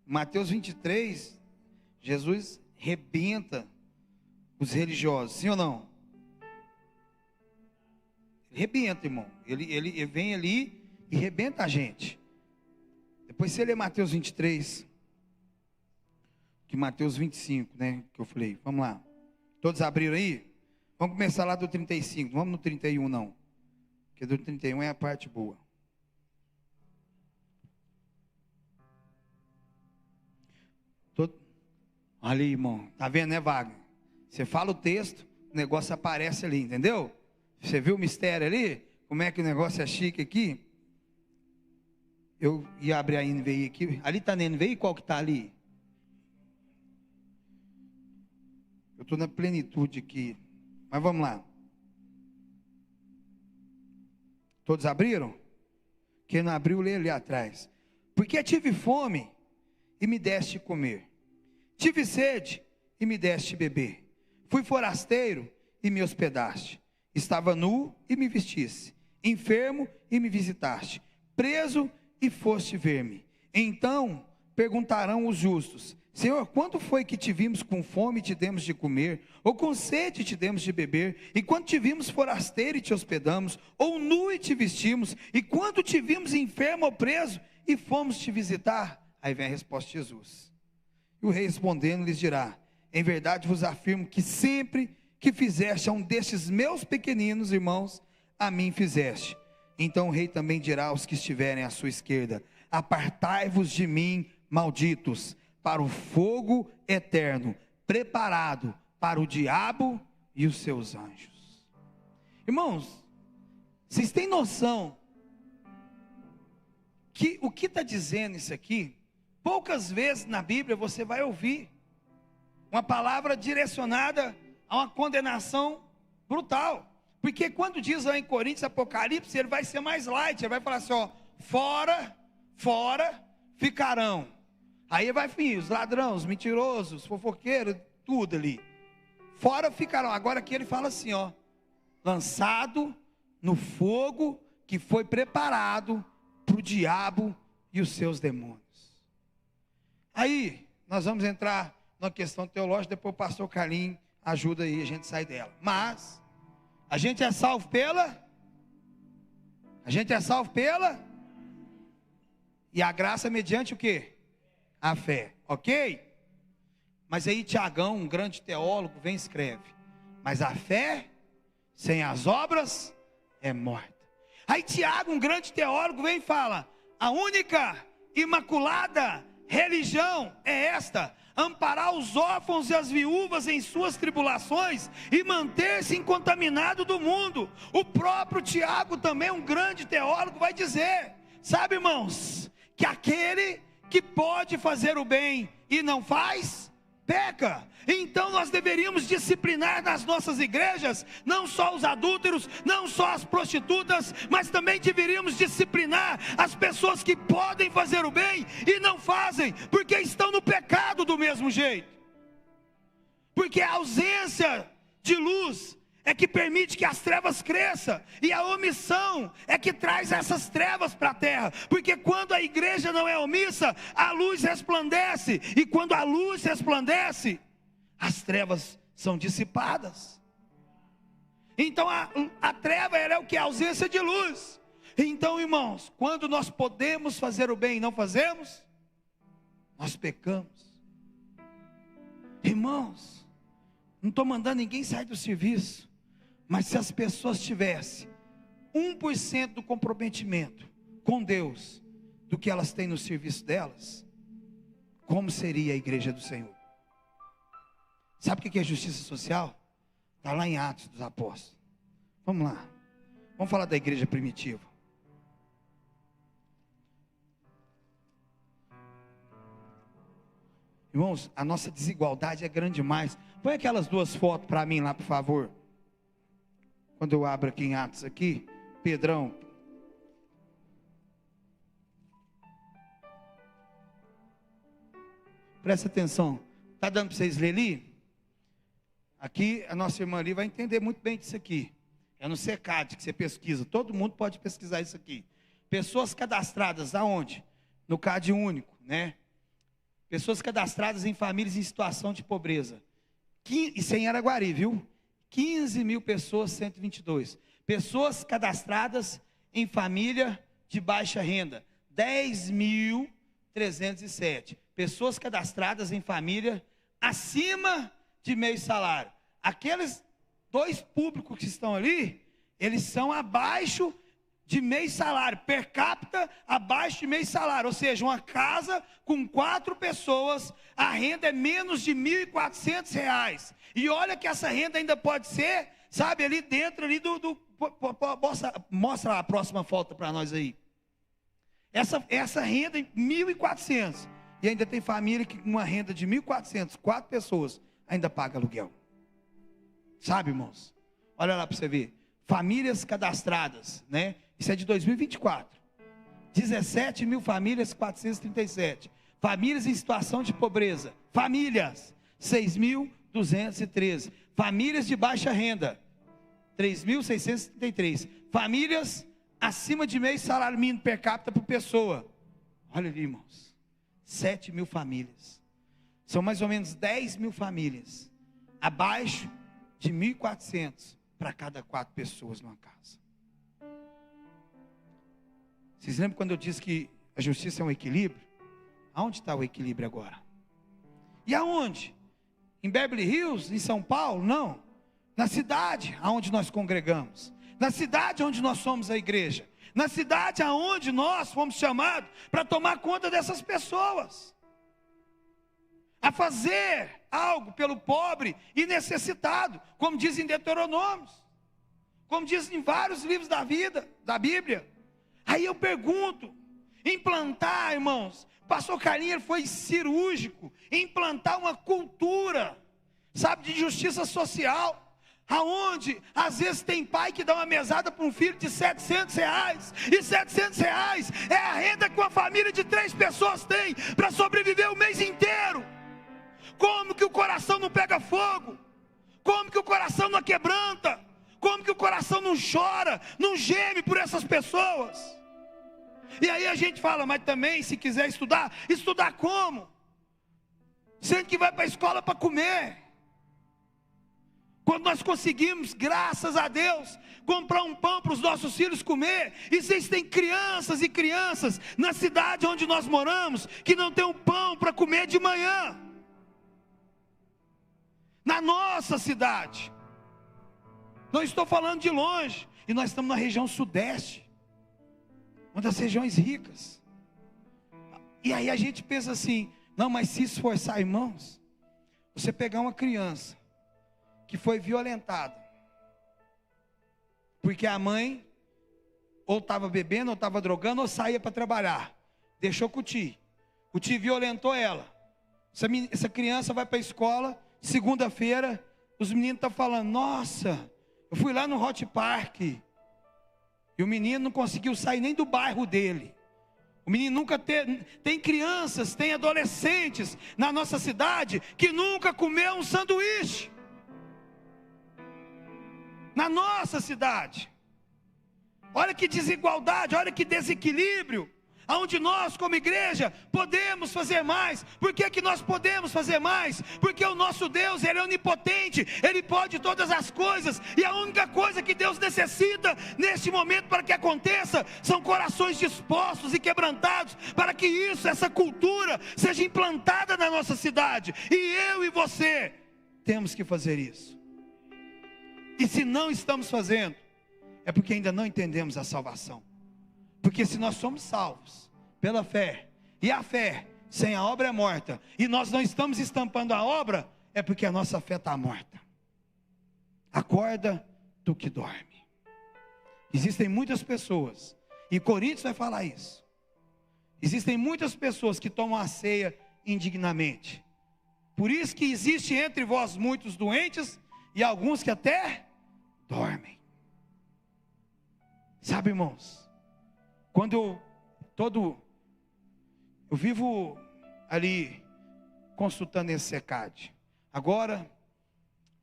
B: Mateus 23, Jesus rebenta os religiosos, sim ou não? Ele rebenta, irmão. Ele vem ali e rebenta a gente. Depois você lê Mateus 23, que Mateus 25, né, que eu falei. Vamos lá. Todos abriram aí? Vamos começar lá do 35, não vamos no 31 não. Porque do 31 é a parte boa. Olha aí, irmão. Tá vendo, né, Wagner? Você fala o texto, o negócio aparece ali, entendeu? Você viu o mistério ali? Como é que o negócio é chique aqui? Eu ia abrir a NVI aqui. Ali está na NVI? Qual que está ali? Eu estou na plenitude aqui. Mas vamos lá. Todos abriram? Quem não abriu, lê ali atrás. Porque tive fome e me deste comer. Tive sede e me deste beber. Fui forasteiro e me hospedaste. Estava nu e me vestiste. Enfermo e me visitaste. Preso e foste ver-me. Então perguntarão os justos: Senhor, quando foi que te vimos com fome e te demos de comer? Ou com sede e te demos de beber? E quando te vimos forasteiro e te hospedamos? Ou nu e te vestimos? E quando te vimos enfermo ou preso e fomos te visitar? Aí vem a resposta de Jesus. E o rei respondendo lhes dirá: em verdade vos afirmo que sempre que fizeste a um destes meus pequeninos irmãos, a mim fizeste. Então o rei também dirá aos que estiverem à sua esquerda: apartai-vos de mim, malditos, para o fogo eterno, preparado para o diabo e os seus anjos. Irmãos, vocês têm noção que o que está dizendo isso aqui? Poucas vezes na Bíblia você vai ouvir uma palavra direcionada a uma condenação brutal. Porque quando diz lá em Coríntios, Apocalipse, ele vai ser mais light, ele vai falar assim, ó, fora ficarão. Aí vai vir os ladrões, os mentirosos, os fofoqueiros, tudo ali. Fora ficarão. Agora aqui ele fala assim, ó, lançado no fogo que foi preparado para o diabo e os seus demônios. Aí nós vamos entrar numa questão teológica, depois o pastor Carlinhos ajuda aí, a gente sai dela. Mas a gente é salvo pela? E a graça mediante o quê? A fé, ok? Mas aí Tiagão, um grande teólogo, vem e escreve: mas a fé sem as obras é morta. Aí Tiago, um grande teólogo, vem e fala: a única imaculada religião é esta: amparar os órfãos e as viúvas em suas tribulações e manter-se incontaminado do mundo. O próprio Tiago, também um grande teólogo, vai dizer, sabe, irmãos, que aquele que pode fazer o bem e não faz, peca. Então nós deveríamos disciplinar nas nossas igrejas, não só os adúlteros, não só as prostitutas, mas também deveríamos disciplinar as pessoas que podem fazer o bem e não fazem, porque estão no pecado do mesmo jeito. Porque a ausência de luz é que permite que as trevas cresçam, e a omissão é que traz essas trevas para a terra. Porque quando a igreja não é omissa, a luz resplandece, e quando a luz resplandece, as trevas são dissipadas. Então a treva é o que? A ausência de luz. Então, irmãos, quando nós podemos fazer o bem e não fazemos, nós pecamos. Irmãos, não estou mandando ninguém sair do serviço, mas se as pessoas tivessem 1% do comprometimento com Deus do que elas têm no serviço delas, como seria a igreja do Senhor? Sabe o que é justiça social? Está lá em Atos dos Apóstolos. Vamos lá, vamos falar da igreja primitiva. Irmãos, a nossa desigualdade é grande demais. Põe aquelas duas fotos para mim lá, por favor. Quando eu abro aqui em Atos aqui, Pedrão. Presta atenção. Está dando para vocês ler ali? Aqui, a nossa irmã ali vai entender muito bem disso aqui. É no SECAD que você pesquisa. Todo mundo pode pesquisar isso aqui. Pessoas cadastradas aonde? No CAD único, né? Pessoas cadastradas em famílias em situação de pobreza. Isso em Araguari, viu? 15 mil pessoas, 122. Pessoas cadastradas em família de baixa renda, 10.307. Pessoas cadastradas em família acima de meio salário. Aqueles dois públicos que estão ali, eles são abaixo de meio salário, per capita abaixo de meio salário, ou seja, uma casa com 4 pessoas, a renda é menos de R$ 1.400, e olha que essa renda ainda pode ser, sabe, ali dentro ali mostra a próxima foto para nós aí, essa renda em 1.400, e ainda tem família que com uma renda de 1.400, 4 pessoas, ainda paga aluguel, sabe, irmãos, olha lá para você ver, famílias cadastradas, né? Isso é de 2024. 17 mil famílias, 437. Famílias em situação de pobreza. Famílias, 6.213. Famílias de baixa renda, 3.633. Famílias acima de meio salário mínimo per capita por pessoa. Olha ali, irmãos. 7 mil famílias. São mais ou menos 10 mil famílias. Abaixo de 1.400 para cada 4 pessoas numa casa. Vocês lembram quando eu disse que a justiça é um equilíbrio? Aonde está o equilíbrio agora? E aonde? Em Beverly Hills, em São Paulo? Não. Na cidade aonde nós congregamos. Na cidade onde nós somos a igreja. Na cidade aonde nós fomos chamados para tomar conta dessas pessoas. A fazer algo pelo pobre e necessitado. Como diz em Deuteronômios. Como diz em vários livros da Bíblia. Aí eu pergunto, implantar, irmãos, pastor Carlinhos foi cirúrgico, implantar uma cultura, sabe, de justiça social, aonde às vezes tem pai que dá uma mesada para um filho de R$700, e R$700 é a renda que uma família de 3 pessoas tem, para sobreviver o mês inteiro. Como que o coração não pega fogo? Como que o coração não quebranta? Como que o coração não chora, não geme por essas pessoas? E aí a gente fala, mas também se quiser estudar como? Sendo que vai para a escola para comer. Quando nós conseguimos, graças a Deus, comprar um pão para os nossos filhos comer, existem crianças e crianças na cidade onde nós moramos, que não tem um pão para comer de manhã. Na nossa cidade. Não estou falando de longe, e nós estamos na região sudeste, uma das regiões ricas. E aí a gente pensa assim, não, mas se esforçar, irmãos, você pegar uma criança que foi violentada, porque a mãe ou estava bebendo, ou estava drogando, ou saía para trabalhar, deixou com o tio violentou ela, essa criança vai para a escola, segunda-feira, os meninos estão falando, nossa, eu fui lá no Hot Park, e o menino não conseguiu sair nem do bairro dele. O menino nunca tem crianças, tem adolescentes na nossa cidade que nunca comeu um sanduíche. Na nossa cidade. Olha que desigualdade, olha que desequilíbrio. Aonde nós como igreja podemos fazer mais. Por que que nós podemos fazer mais? Porque o nosso Deus, Ele é onipotente, Ele pode todas as coisas, e a única coisa que Deus necessita neste momento para que aconteça, são corações dispostos e quebrantados, para que isso, essa cultura, seja implantada na nossa cidade, e eu e você, temos que fazer isso. E se não estamos fazendo, é porque ainda não entendemos a salvação. Porque se nós somos salvos pela fé, e a fé sem a obra é morta, e nós não estamos estampando a obra, é porque a nossa fé está morta. Acorda tu que dorme. Existem muitas pessoas, e Coríntios vai falar isso, existem muitas pessoas que tomam a ceia indignamente. Por isso que existe entre vós muitos doentes, e alguns que até dormem. Sabe, irmãos, quando eu vivo ali consultando esse SECAD. Agora,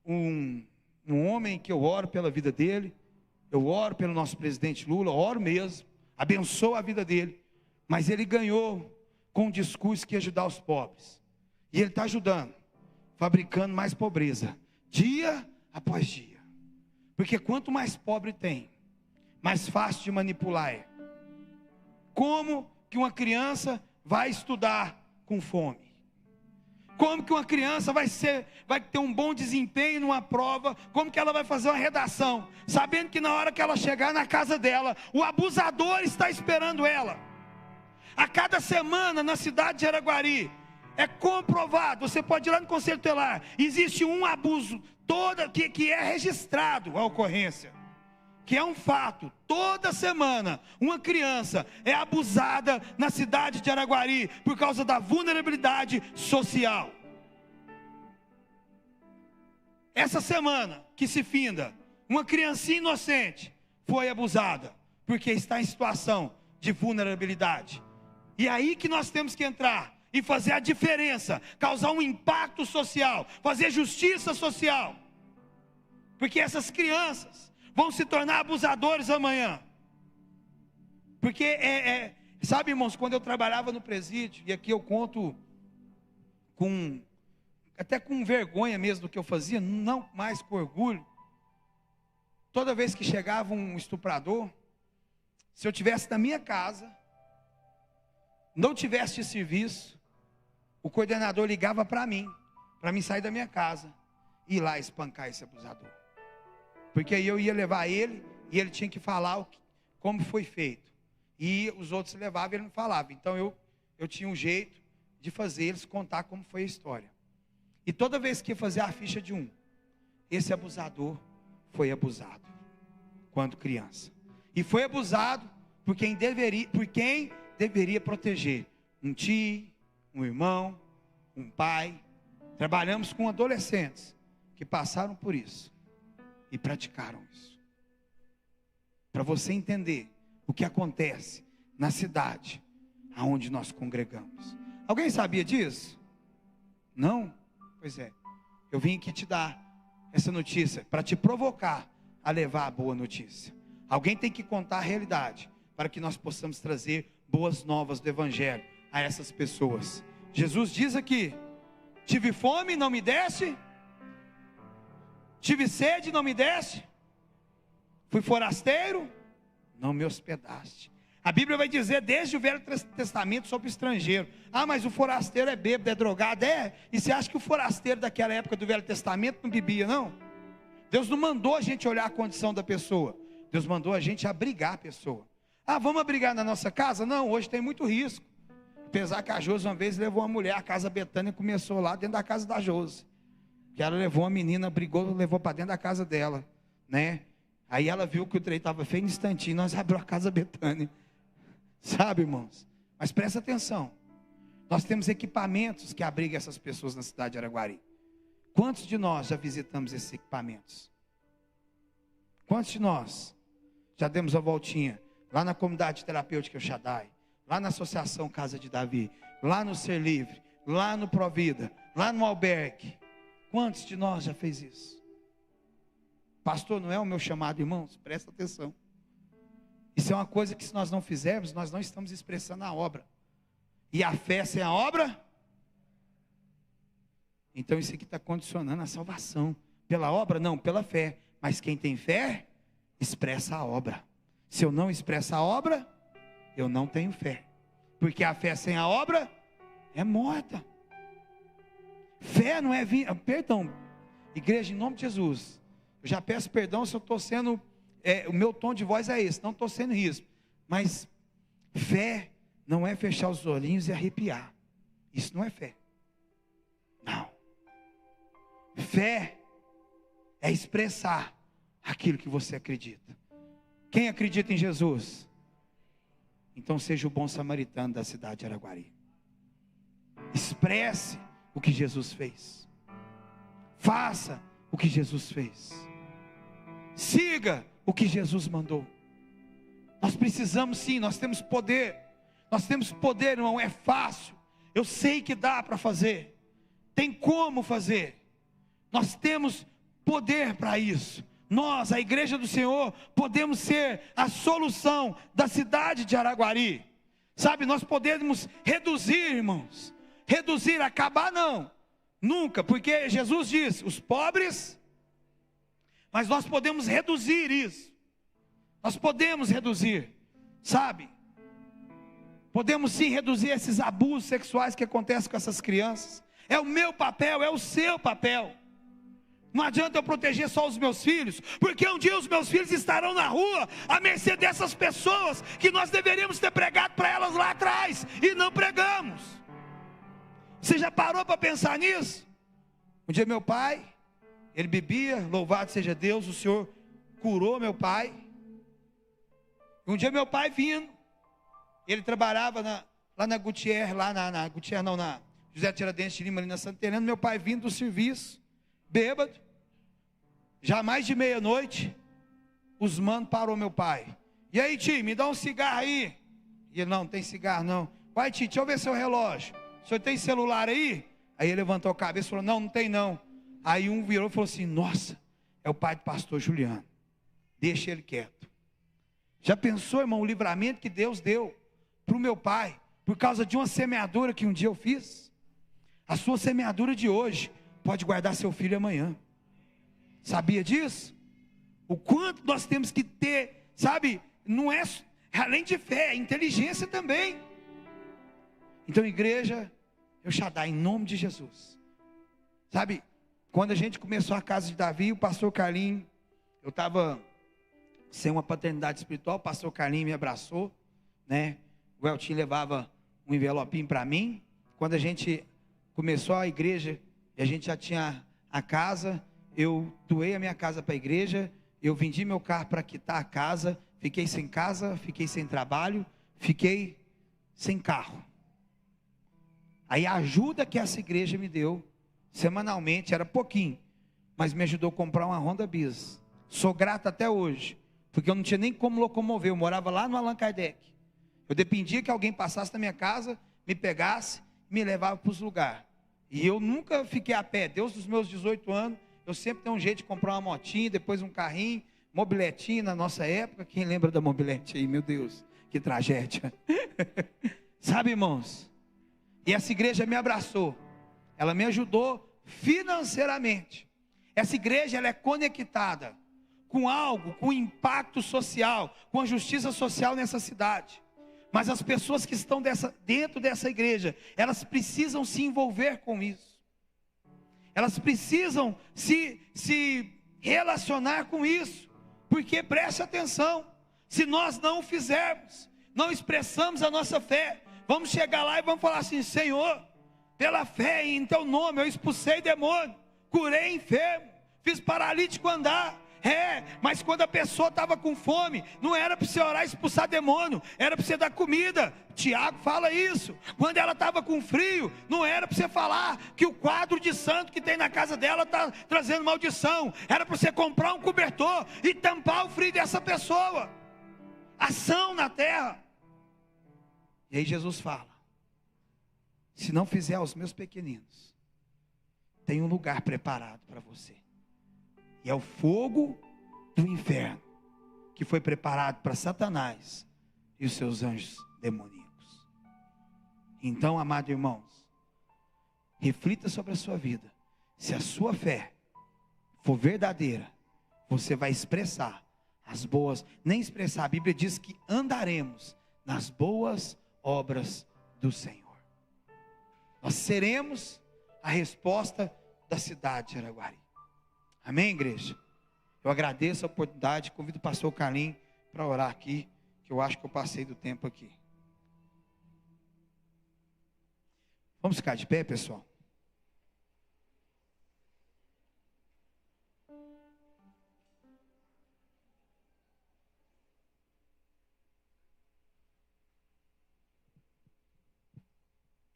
B: um homem que eu oro pela vida dele, eu oro pelo nosso presidente Lula, oro mesmo, abençoo a vida dele, mas ele ganhou com um discurso que ia ajudar os pobres, e ele está ajudando. fabricando mais pobreza, dia após dia. Porque quanto mais pobre tem, mais fácil de manipular é. Como que uma criança vai estudar com fome? Como que uma criança vai ter um bom desempenho numa prova? Como que ela vai fazer uma redação, sabendo que na hora que ela chegar na casa dela, o abusador está esperando ela? A cada semana na cidade de Araguari, é comprovado, você pode ir lá no Conselho Tutelar, existe um abuso que é registrado a ocorrência, que é um fato. Toda semana uma criança é abusada na cidade de Araguari por causa da vulnerabilidade social. Essa semana que se finda, uma criancinha inocente foi abusada porque está em situação de vulnerabilidade. E aí que nós temos que entrar e fazer a diferença, causar um impacto social, fazer justiça social, porque essas crianças vão se tornar abusadores amanhã. Porque sabe, irmãos, quando eu trabalhava no presídio, e aqui eu conto até com vergonha mesmo do que eu fazia, não mais com orgulho. Toda vez que chegava um estuprador, se eu tivesse na minha casa, não tivesse de serviço, o coordenador ligava para mim sair da minha casa e ir lá espancar esse abusador. Porque aí eu ia levar ele, e ele tinha que falar como foi feito. E os outros levavam e ele não falava. Então eu tinha um jeito de fazer eles contar como foi a história. E toda vez que ia fazer a ficha de esse abusador foi abusado quando criança. E foi abusado por quem deveria proteger. Um tio, um irmão, um pai. Trabalhamos com adolescentes que passaram por isso e praticaram isso. Para você entender o que acontece na cidade aonde nós congregamos. Alguém sabia disso? Não? Pois é. Eu vim aqui te dar essa notícia para te provocar a levar a boa notícia. Alguém tem que contar a realidade para que nós possamos trazer boas novas do evangelho a essas pessoas. Jesus diz aqui: tive fome, não me deste. Tive sede, não me deste. Fui forasteiro, não me hospedaste. A Bíblia vai dizer desde o Velho Testamento sobre o estrangeiro. Ah, mas o forasteiro é bêbado, é drogado. E você acha que o forasteiro daquela época do Velho Testamento não bebia, não? Deus não mandou a gente olhar a condição da pessoa. Deus mandou a gente abrigar a pessoa. Ah, vamos abrigar na nossa casa? Não, hoje tem muito risco. Apesar que a Josi uma vez levou uma mulher, a casa Betânia começou lá dentro da casa da Josi. Que ela levou uma menina, brigou, levou para dentro da casa dela, né? Aí ela viu que o trem estava feio, no instantinho, nós abrimos a casa Betânia. Sabe, irmãos? Mas presta atenção. Nós temos equipamentos que abrigam essas pessoas na cidade de Araguari. Quantos de nós já visitamos esses equipamentos? Quantos de nós já demos a voltinha lá na comunidade terapêutica El Shaddai, lá na Associação Casa de Davi, lá no Ser Livre, lá no Provida, lá no Albergue? Quantos de nós já fez isso? Pastor, não é o meu chamado, irmãos? Presta atenção. Isso é uma coisa que se nós não fizermos, nós não estamos expressando a obra. E a fé sem a obra? Então isso aqui está condicionando a salvação. Pela obra? Não, pela fé. Mas quem tem fé, expressa a obra. Se eu não expresso a obra, eu não tenho fé. Porque a fé sem a obra é morta. Fé não é perdão. Igreja, em nome de Jesus, eu já peço perdão se eu estou sendo, o meu tom de voz é esse, não estou sendo ríspido. Mas fé não é fechar os olhinhos e arrepiar. Isso não é fé. Não. Fé é expressar aquilo que você acredita. Quem acredita em Jesus? Então seja o bom samaritano da cidade de Araguari. Expresse o que Jesus fez. Faça o que Jesus fez. Siga o que Jesus mandou. Nós precisamos sim, nós temos poder. Nós temos poder, não é fácil. Eu sei que dá para fazer. Tem como fazer. Nós temos poder para isso. Nós, a igreja do Senhor, podemos ser a solução da cidade de Araguari. Sabe, nós podemos reduzir, irmãos. Reduzir, acabar não. Nunca, porque Jesus diz, os pobres, mas nós podemos reduzir isso. Nós podemos reduzir, sabe? Podemos sim reduzir esses abusos sexuais que acontecem com essas crianças. É o meu papel, é o seu papel. Não adianta eu proteger só os meus filhos, porque um dia os meus filhos estarão na rua, à mercê dessas pessoas, que nós deveríamos ter pregado para elas lá atrás, e não pregamos. Você já parou para pensar nisso? Um dia meu pai, ele bebia, louvado seja Deus, o Senhor curou meu pai. Um dia meu pai vindo, ele trabalhava lá na Gutierre, na José Tiradentes de Lima, ali na Santa Helena. Meu pai vindo do serviço, bêbado, já mais de meia-noite, os manos parou meu pai. E aí, tio, me dá um cigarro aí. E ele, não tem cigarro não. Vai, tio, deixa eu ver seu relógio. O senhor tem celular aí? Aí ele levantou a cabeça e falou, não tem não. Aí um virou e falou assim, nossa, é o pai do pastor Juliano, deixa ele quieto. Já pensou, irmão, o livramento que Deus deu para o meu pai, por causa de uma semeadura que um dia eu fiz? A sua semeadura de hoje pode guardar seu filho amanhã. Sabia disso? O quanto nós temos que ter, sabe, não é além de fé, é inteligência também. Então, igreja, eu Shaddai, em nome de Jesus. Sabe, quando a gente começou a casa de Davi, o pastor Carlinhos, eu estava sem uma paternidade espiritual, o pastor Carlinhos me abraçou, né? O Eltinho levava um envelopinho para mim. Quando a gente começou a igreja, e a gente já tinha a casa, eu doei a minha casa para a igreja, eu vendi meu carro para quitar a casa, fiquei sem casa, fiquei sem trabalho, fiquei sem carro. Aí a ajuda que essa igreja me deu, semanalmente, era pouquinho, mas me ajudou a comprar uma Honda Bis. Sou grato até hoje, porque eu não tinha nem como locomover, eu morava lá no Allan Kardec. Eu dependia que alguém passasse na minha casa, me pegasse, me levava para os lugares. E eu nunca fiquei a pé, desde os meus 18 anos, eu sempre tenho um jeito de comprar uma motinha, depois um carrinho, mobiletinho na nossa época. Quem lembra da mobilete aí, meu Deus, que tragédia. Sabe, irmãos, e essa igreja me abraçou, ela me ajudou financeiramente. Essa igreja, ela é conectada com algo, com impacto social, com a justiça social nessa cidade. Mas as pessoas que estão dentro dessa igreja, elas precisam se envolver com isso. Elas precisam se relacionar com isso. Porque preste atenção, se nós não o fizermos, não expressamos a nossa fé, vamos chegar lá e vamos falar assim, Senhor, pela fé em teu nome eu expulsei demônio, curei enfermo, fiz paralítico andar. Mas quando a pessoa estava com fome, não era para você orar e expulsar demônio, era para você dar comida. Tiago fala isso. Quando ela estava com frio, não era para você falar que o quadro de santo que tem na casa dela está trazendo maldição, era para você comprar um cobertor e tampar o frio dessa pessoa. Ação na terra. E aí Jesus fala, se não fizer aos meus pequeninos, tem um lugar preparado para você. E é o fogo do inferno, que foi preparado para Satanás e os seus anjos demoníacos. Então, amados irmãos, reflita sobre a sua vida. Se a sua fé for verdadeira, você vai expressar as boas, nem expressar, a Bíblia diz que andaremos nas boas obras do Senhor. Nós seremos a resposta da cidade de Araguari. Amém, igreja? Eu agradeço a oportunidade, convido o pastor Carlinhos para orar aqui, que eu acho que eu passei do tempo aqui. Vamos ficar de pé, pessoal?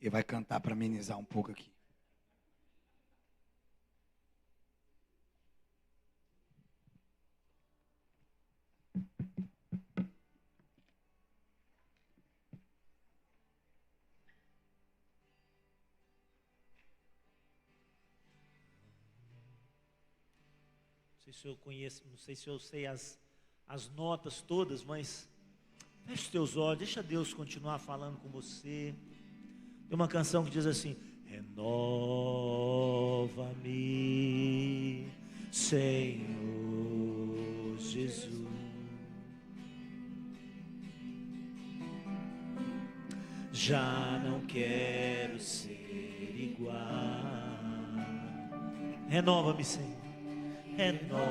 B: E vai cantar para amenizar um pouco aqui.
A: Não sei se eu conheço, não sei se eu sei as notas todas, mas feche os teus olhos, deixa Deus continuar falando com você. Tem uma canção que diz assim: renova renova-me, Senhor Jesus. Já não quero ser igual. Renova-me, Senhor. Renova-me,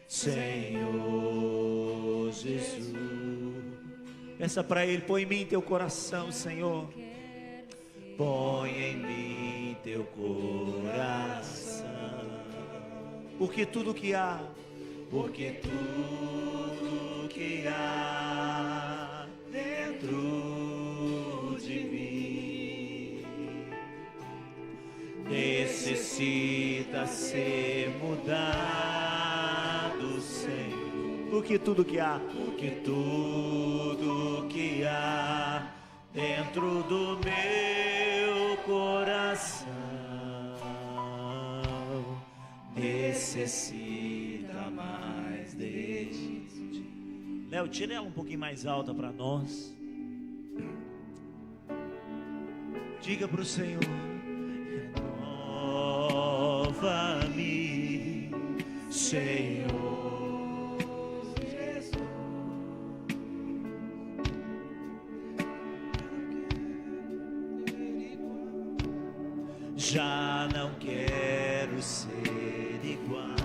A: Senhor Jesus. Peça para Ele: põe em mim teu coração, Senhor. Põe em mim teu coração. Porque tudo que há, dentro de mim necessita ser mudado, Senhor. Porque tudo que há dentro do meu coração necessita mais de ti. Léo, tira ela um pouquinho mais alta para nós. Diga para o Senhor: renova-me, Senhor Jesus. Já não quero ser igual.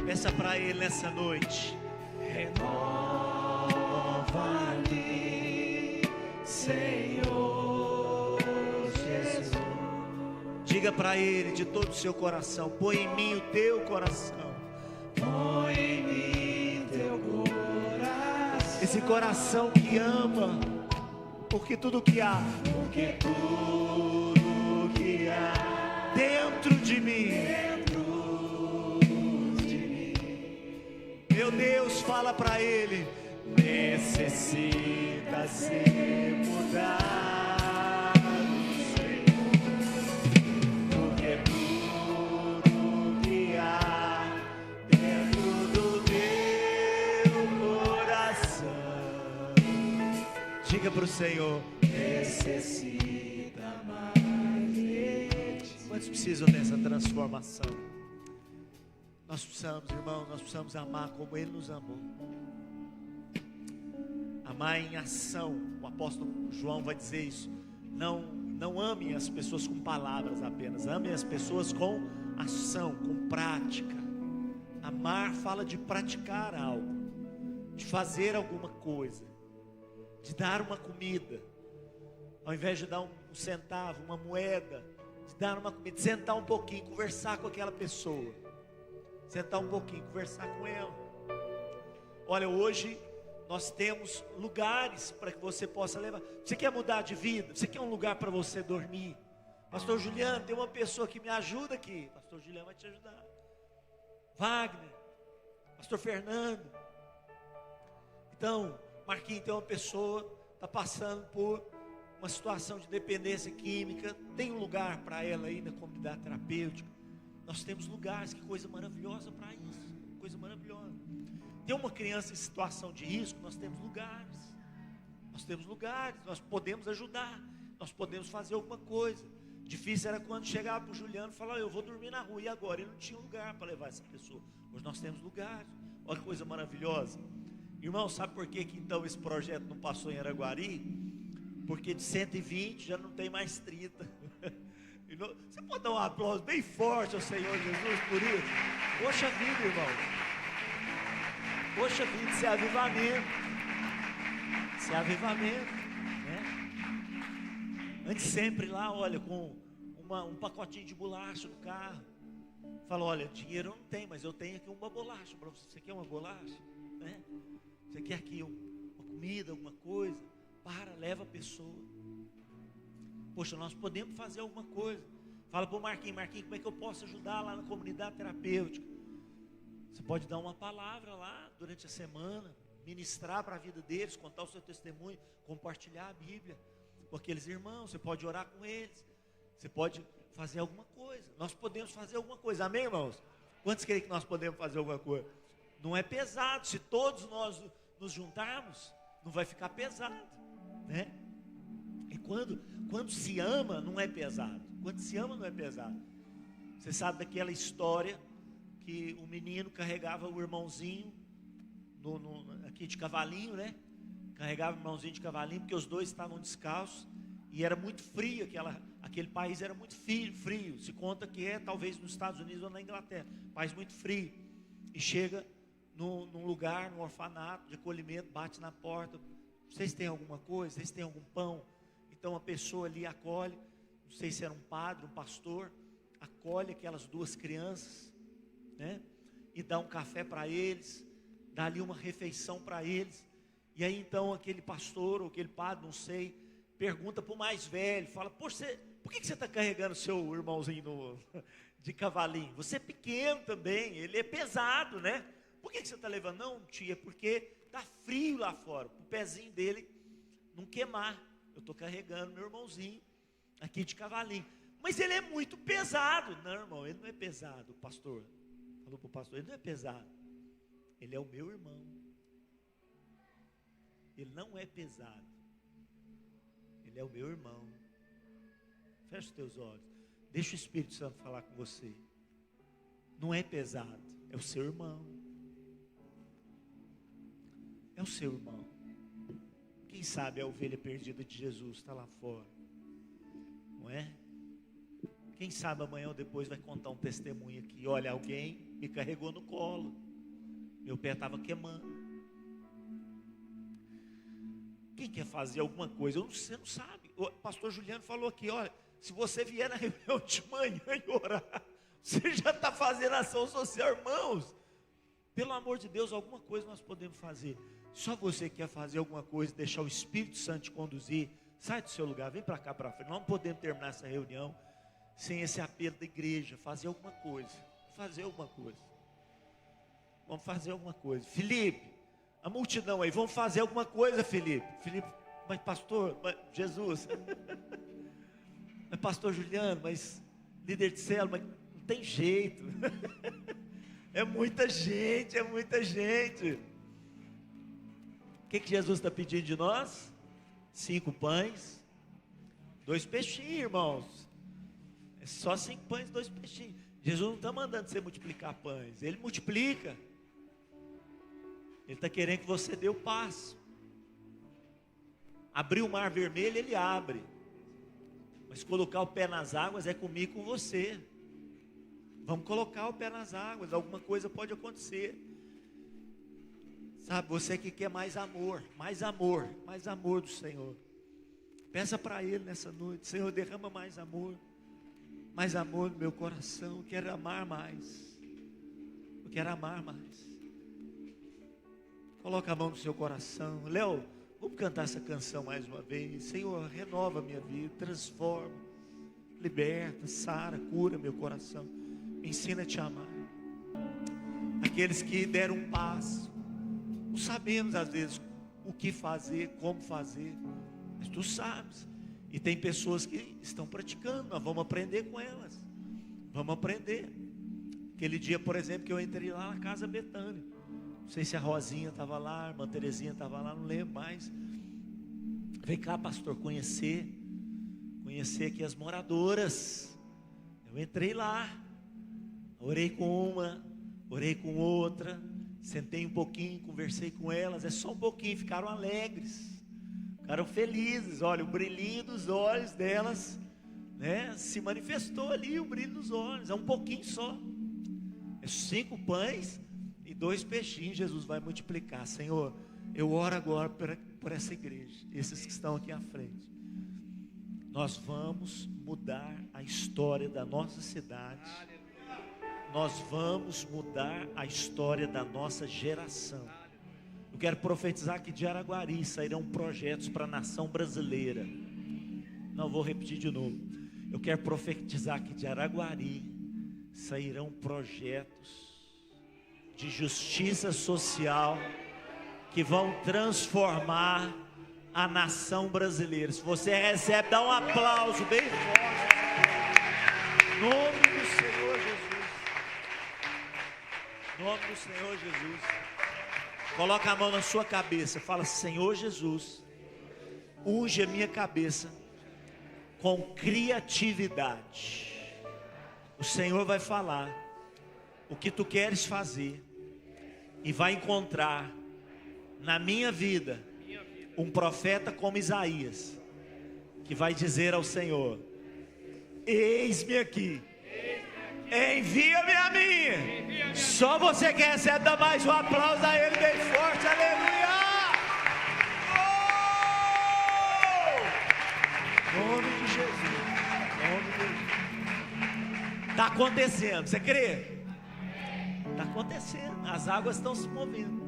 A: Peça para Ele nessa noite: renova-me, Senhor Jesus. Diga para Ele de todo o seu coração: põe em mim o teu coração. Põe em mim teu coração. Esse coração que ama. Porque tudo que há, dentro de mim, meu Deus, fala para Ele: necessita ser mudado, Senhor. Porque tudo que há dentro do meu coração, diga para o Senhor: necessita mais de ti. Quantos precisam dessa transformação? Nós precisamos, irmão, nós precisamos amar como Ele nos amou. Amar em ação. O apóstolo João vai dizer isso. Não amem as pessoas com palavras apenas. Amem as pessoas com ação, com prática. Amar fala de praticar algo, de fazer alguma coisa, de dar uma comida, ao invés de dar um centavo, uma moeda, de dar uma comida, de sentar um pouquinho, conversar com aquela pessoa, sentar um pouquinho, conversar com ela. Olha, hoje nós temos lugares para que você possa levar. Você quer mudar de vida? Você quer um lugar para você dormir? Pastor Juliano, tem uma pessoa que me ajuda aqui. Pastor Juliano vai te ajudar. Wagner, Pastor Fernando. Então, Marquinhos, tem uma pessoa está passando por uma situação de dependência química. Tem um lugar para ela aí na comunidade terapêutica. Nós temos lugares, que coisa maravilhosa para isso, coisa maravilhosa. Tem uma criança em situação de risco, nós temos lugares, nós podemos ajudar, nós podemos fazer alguma coisa. Difícil era quando chegava para o Juliano e falava: eu vou dormir na rua, e agora? Ele não tinha lugar para levar essa pessoa. Hoje nós temos lugares. Olha que coisa maravilhosa. Irmão, sabe por que então esse projeto não passou em Araguari? Porque de 120 já não tem mais 30. Você pode dar um aplauso bem forte ao Senhor Jesus por isso? Poxa vida, irmão. Poxa vida, isso é avivamento. Isso é avivamento, né? Antes sempre lá, olha, com um pacotinho de bolacha no carro. Fala: olha, dinheiro eu não tenho, mas eu tenho aqui uma bolacha para você. Você quer uma bolacha? Né? Você quer aqui uma comida, alguma coisa? Leva a pessoa. Poxa, nós podemos fazer alguma coisa. Fala para o Marquinhos: como é que eu posso ajudar lá na comunidade terapêutica? Você pode dar uma palavra lá durante a semana, ministrar para a vida deles, contar o seu testemunho, compartilhar a Bíblia com aqueles irmãos. Você pode orar com eles, você pode fazer alguma coisa. Nós podemos fazer alguma coisa, amém, irmãos? Quantos creem que nós podemos fazer alguma coisa? Não é pesado, se todos nós nos juntarmos, não vai ficar pesado, né? E Quando se ama, não é pesado. Quando se ama, não é pesado. Você sabe daquela história que o menino carregava o irmãozinho aqui de cavalinho, né? Carregava o irmãozinho de cavalinho, porque os dois estavam descalços. E era muito frio, aquele país era muito frio. Se conta que talvez nos Estados Unidos ou na Inglaterra. País muito frio. E chega num lugar, num orfanato de acolhimento, bate na porta. Vocês têm alguma coisa? Vocês têm algum pão? Então a pessoa ali acolhe, não sei se era um padre, um pastor, acolhe aquelas duas crianças, né? E dá um café para eles, dá ali uma refeição para eles. E aí então aquele pastor ou aquele padre, não sei, pergunta para o mais velho, fala: poxa, por que você está carregando seu irmãozinho de cavalinho? Você é pequeno também, ele é pesado, né? Por que você está levando? Não, tia, porque está frio lá fora, para o pezinho dele não queimar. Eu estou carregando meu irmãozinho aqui de cavalinho. Mas ele é muito pesado. Não, irmão, ele não é pesado. O pastor falou para o pastor: ele não é pesado. Ele é o meu irmão. Ele não é pesado. Ele é o meu irmão. Fecha os teus olhos. Deixa o Espírito Santo falar com você. Não é pesado. É o seu irmão. É o seu irmão. Quem sabe a ovelha perdida de Jesus está lá fora. Não é? Quem sabe amanhã ou depois vai contar um testemunho aqui. Olha, alguém me carregou no colo. Meu pé estava queimando. Quem quer fazer alguma coisa? Você não sabe. O pastor Juliano falou aqui: olha, se você vier na reunião de manhã e orar, você já está fazendo ação social, irmãos. Pelo amor de Deus, alguma coisa nós podemos fazer. Só você quer fazer alguma coisa, deixar o Espírito Santo te conduzir, sai do seu lugar, vem para cá para frente. Nós não podemos terminar essa reunião sem esse apelo da igreja. Fazer alguma coisa. Fazer alguma coisa. Vamos fazer alguma coisa. Felipe, a multidão aí, vamos fazer alguma coisa, Felipe. Felipe, mas pastor, Jesus, mas pastor Juliano, mas líder de célula, mas não tem jeito. É muita gente, é muita gente. O que Jesus está pedindo de nós? 5 pães, 2 peixinhos, irmãos. É só 5 pães, 2 peixinhos. Jesus não está mandando você multiplicar pães. Ele multiplica. Ele está querendo que você dê o passo. Abrir o mar vermelho, Ele abre. Mas colocar o pé nas águas é comigo e com você. Vamos colocar o pé nas águas. Alguma coisa pode acontecer. Sabe, você que quer mais amor do Senhor. Peça para Ele nessa noite: Senhor, derrama mais amor no meu coração. Eu quero amar mais. Eu quero amar mais. Coloca a mão no seu coração. Léo, vamos cantar essa canção mais uma vez. Senhor, renova a minha vida, transforma, liberta, sara, cura meu coração. Me ensina a te amar. Aqueles que deram um passo, não sabemos às vezes o que fazer, como fazer, mas tu sabes. E tem pessoas que estão praticando, nós vamos aprender com elas. Vamos aprender. Aquele dia, por exemplo, que eu entrei lá na Casa Betânia. Não sei se a Rosinha estava lá, a irmã Terezinha estava lá, não lembro mais. Vem cá, pastor, conhecer aqui as moradoras. Eu entrei lá, orei com uma, orei com outra, sentei um pouquinho, conversei com elas, é só um pouquinho, ficaram alegres, ficaram felizes. Olha, o brilhinho dos olhos delas, né, se manifestou ali, o brilho dos olhos, é um pouquinho só, é 5 pães e 2 peixinhos. Jesus vai multiplicar. Senhor, eu oro agora por essa igreja, esses que estão aqui à frente. Nós vamos mudar a história da nossa cidade. Nós vamos mudar a história da nossa geração. Eu quero profetizar que de Araguari sairão projetos para a nação brasileira. Não vou repetir de novo. Eu quero profetizar que de Araguari sairão projetos de justiça social que vão transformar a nação brasileira. Se você recebe, dá um aplauso bem forte. Em nome do Senhor Jesus. Em nome do Senhor Jesus. Coloca a mão na sua cabeça. Fala: Senhor Jesus, unge a minha cabeça com criatividade. O Senhor vai falar o que tu queres fazer e vai encontrar na minha vida um profeta como Isaías, que vai dizer ao Senhor: eis-me aqui, envia-me a mim. Só você que recebe, dá mais um aplauso a Ele bem forte, aleluia. Nome de Jesus, nome de Jesus. Está acontecendo, você crê? Está acontecendo, as águas estão se movendo.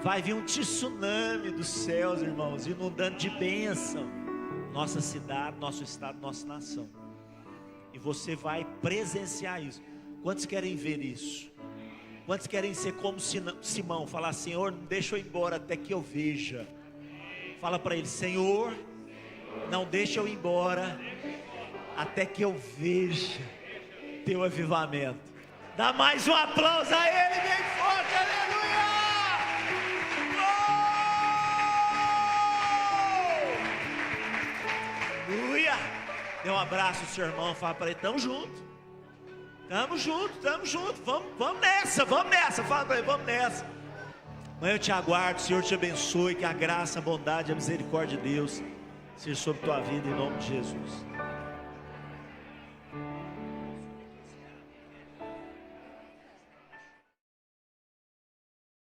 A: Vai vir um tsunami dos céus, irmãos, inundando de bênção nossa cidade, nosso estado, nossa nação. E você vai presenciar isso. Quantos querem ver isso? Quantos querem ser como Simão, falar: Senhor, não deixa eu ir embora até que eu veja. Fala para ele: Senhor, não deixa eu ir embora até que eu veja teu avivamento. Dá mais um aplauso a Ele bem forte, aleluia! Oh! Aleluia! Dê um abraço ao seu irmão, fala para ele: tamo junto, tamo junto, tamo junto, vamos nessa, fala para ele: vamos nessa. Amanhã eu te aguardo, o Senhor te abençoe, que a graça, a bondade, a misericórdia de Deus seja sobre tua vida, em nome de Jesus.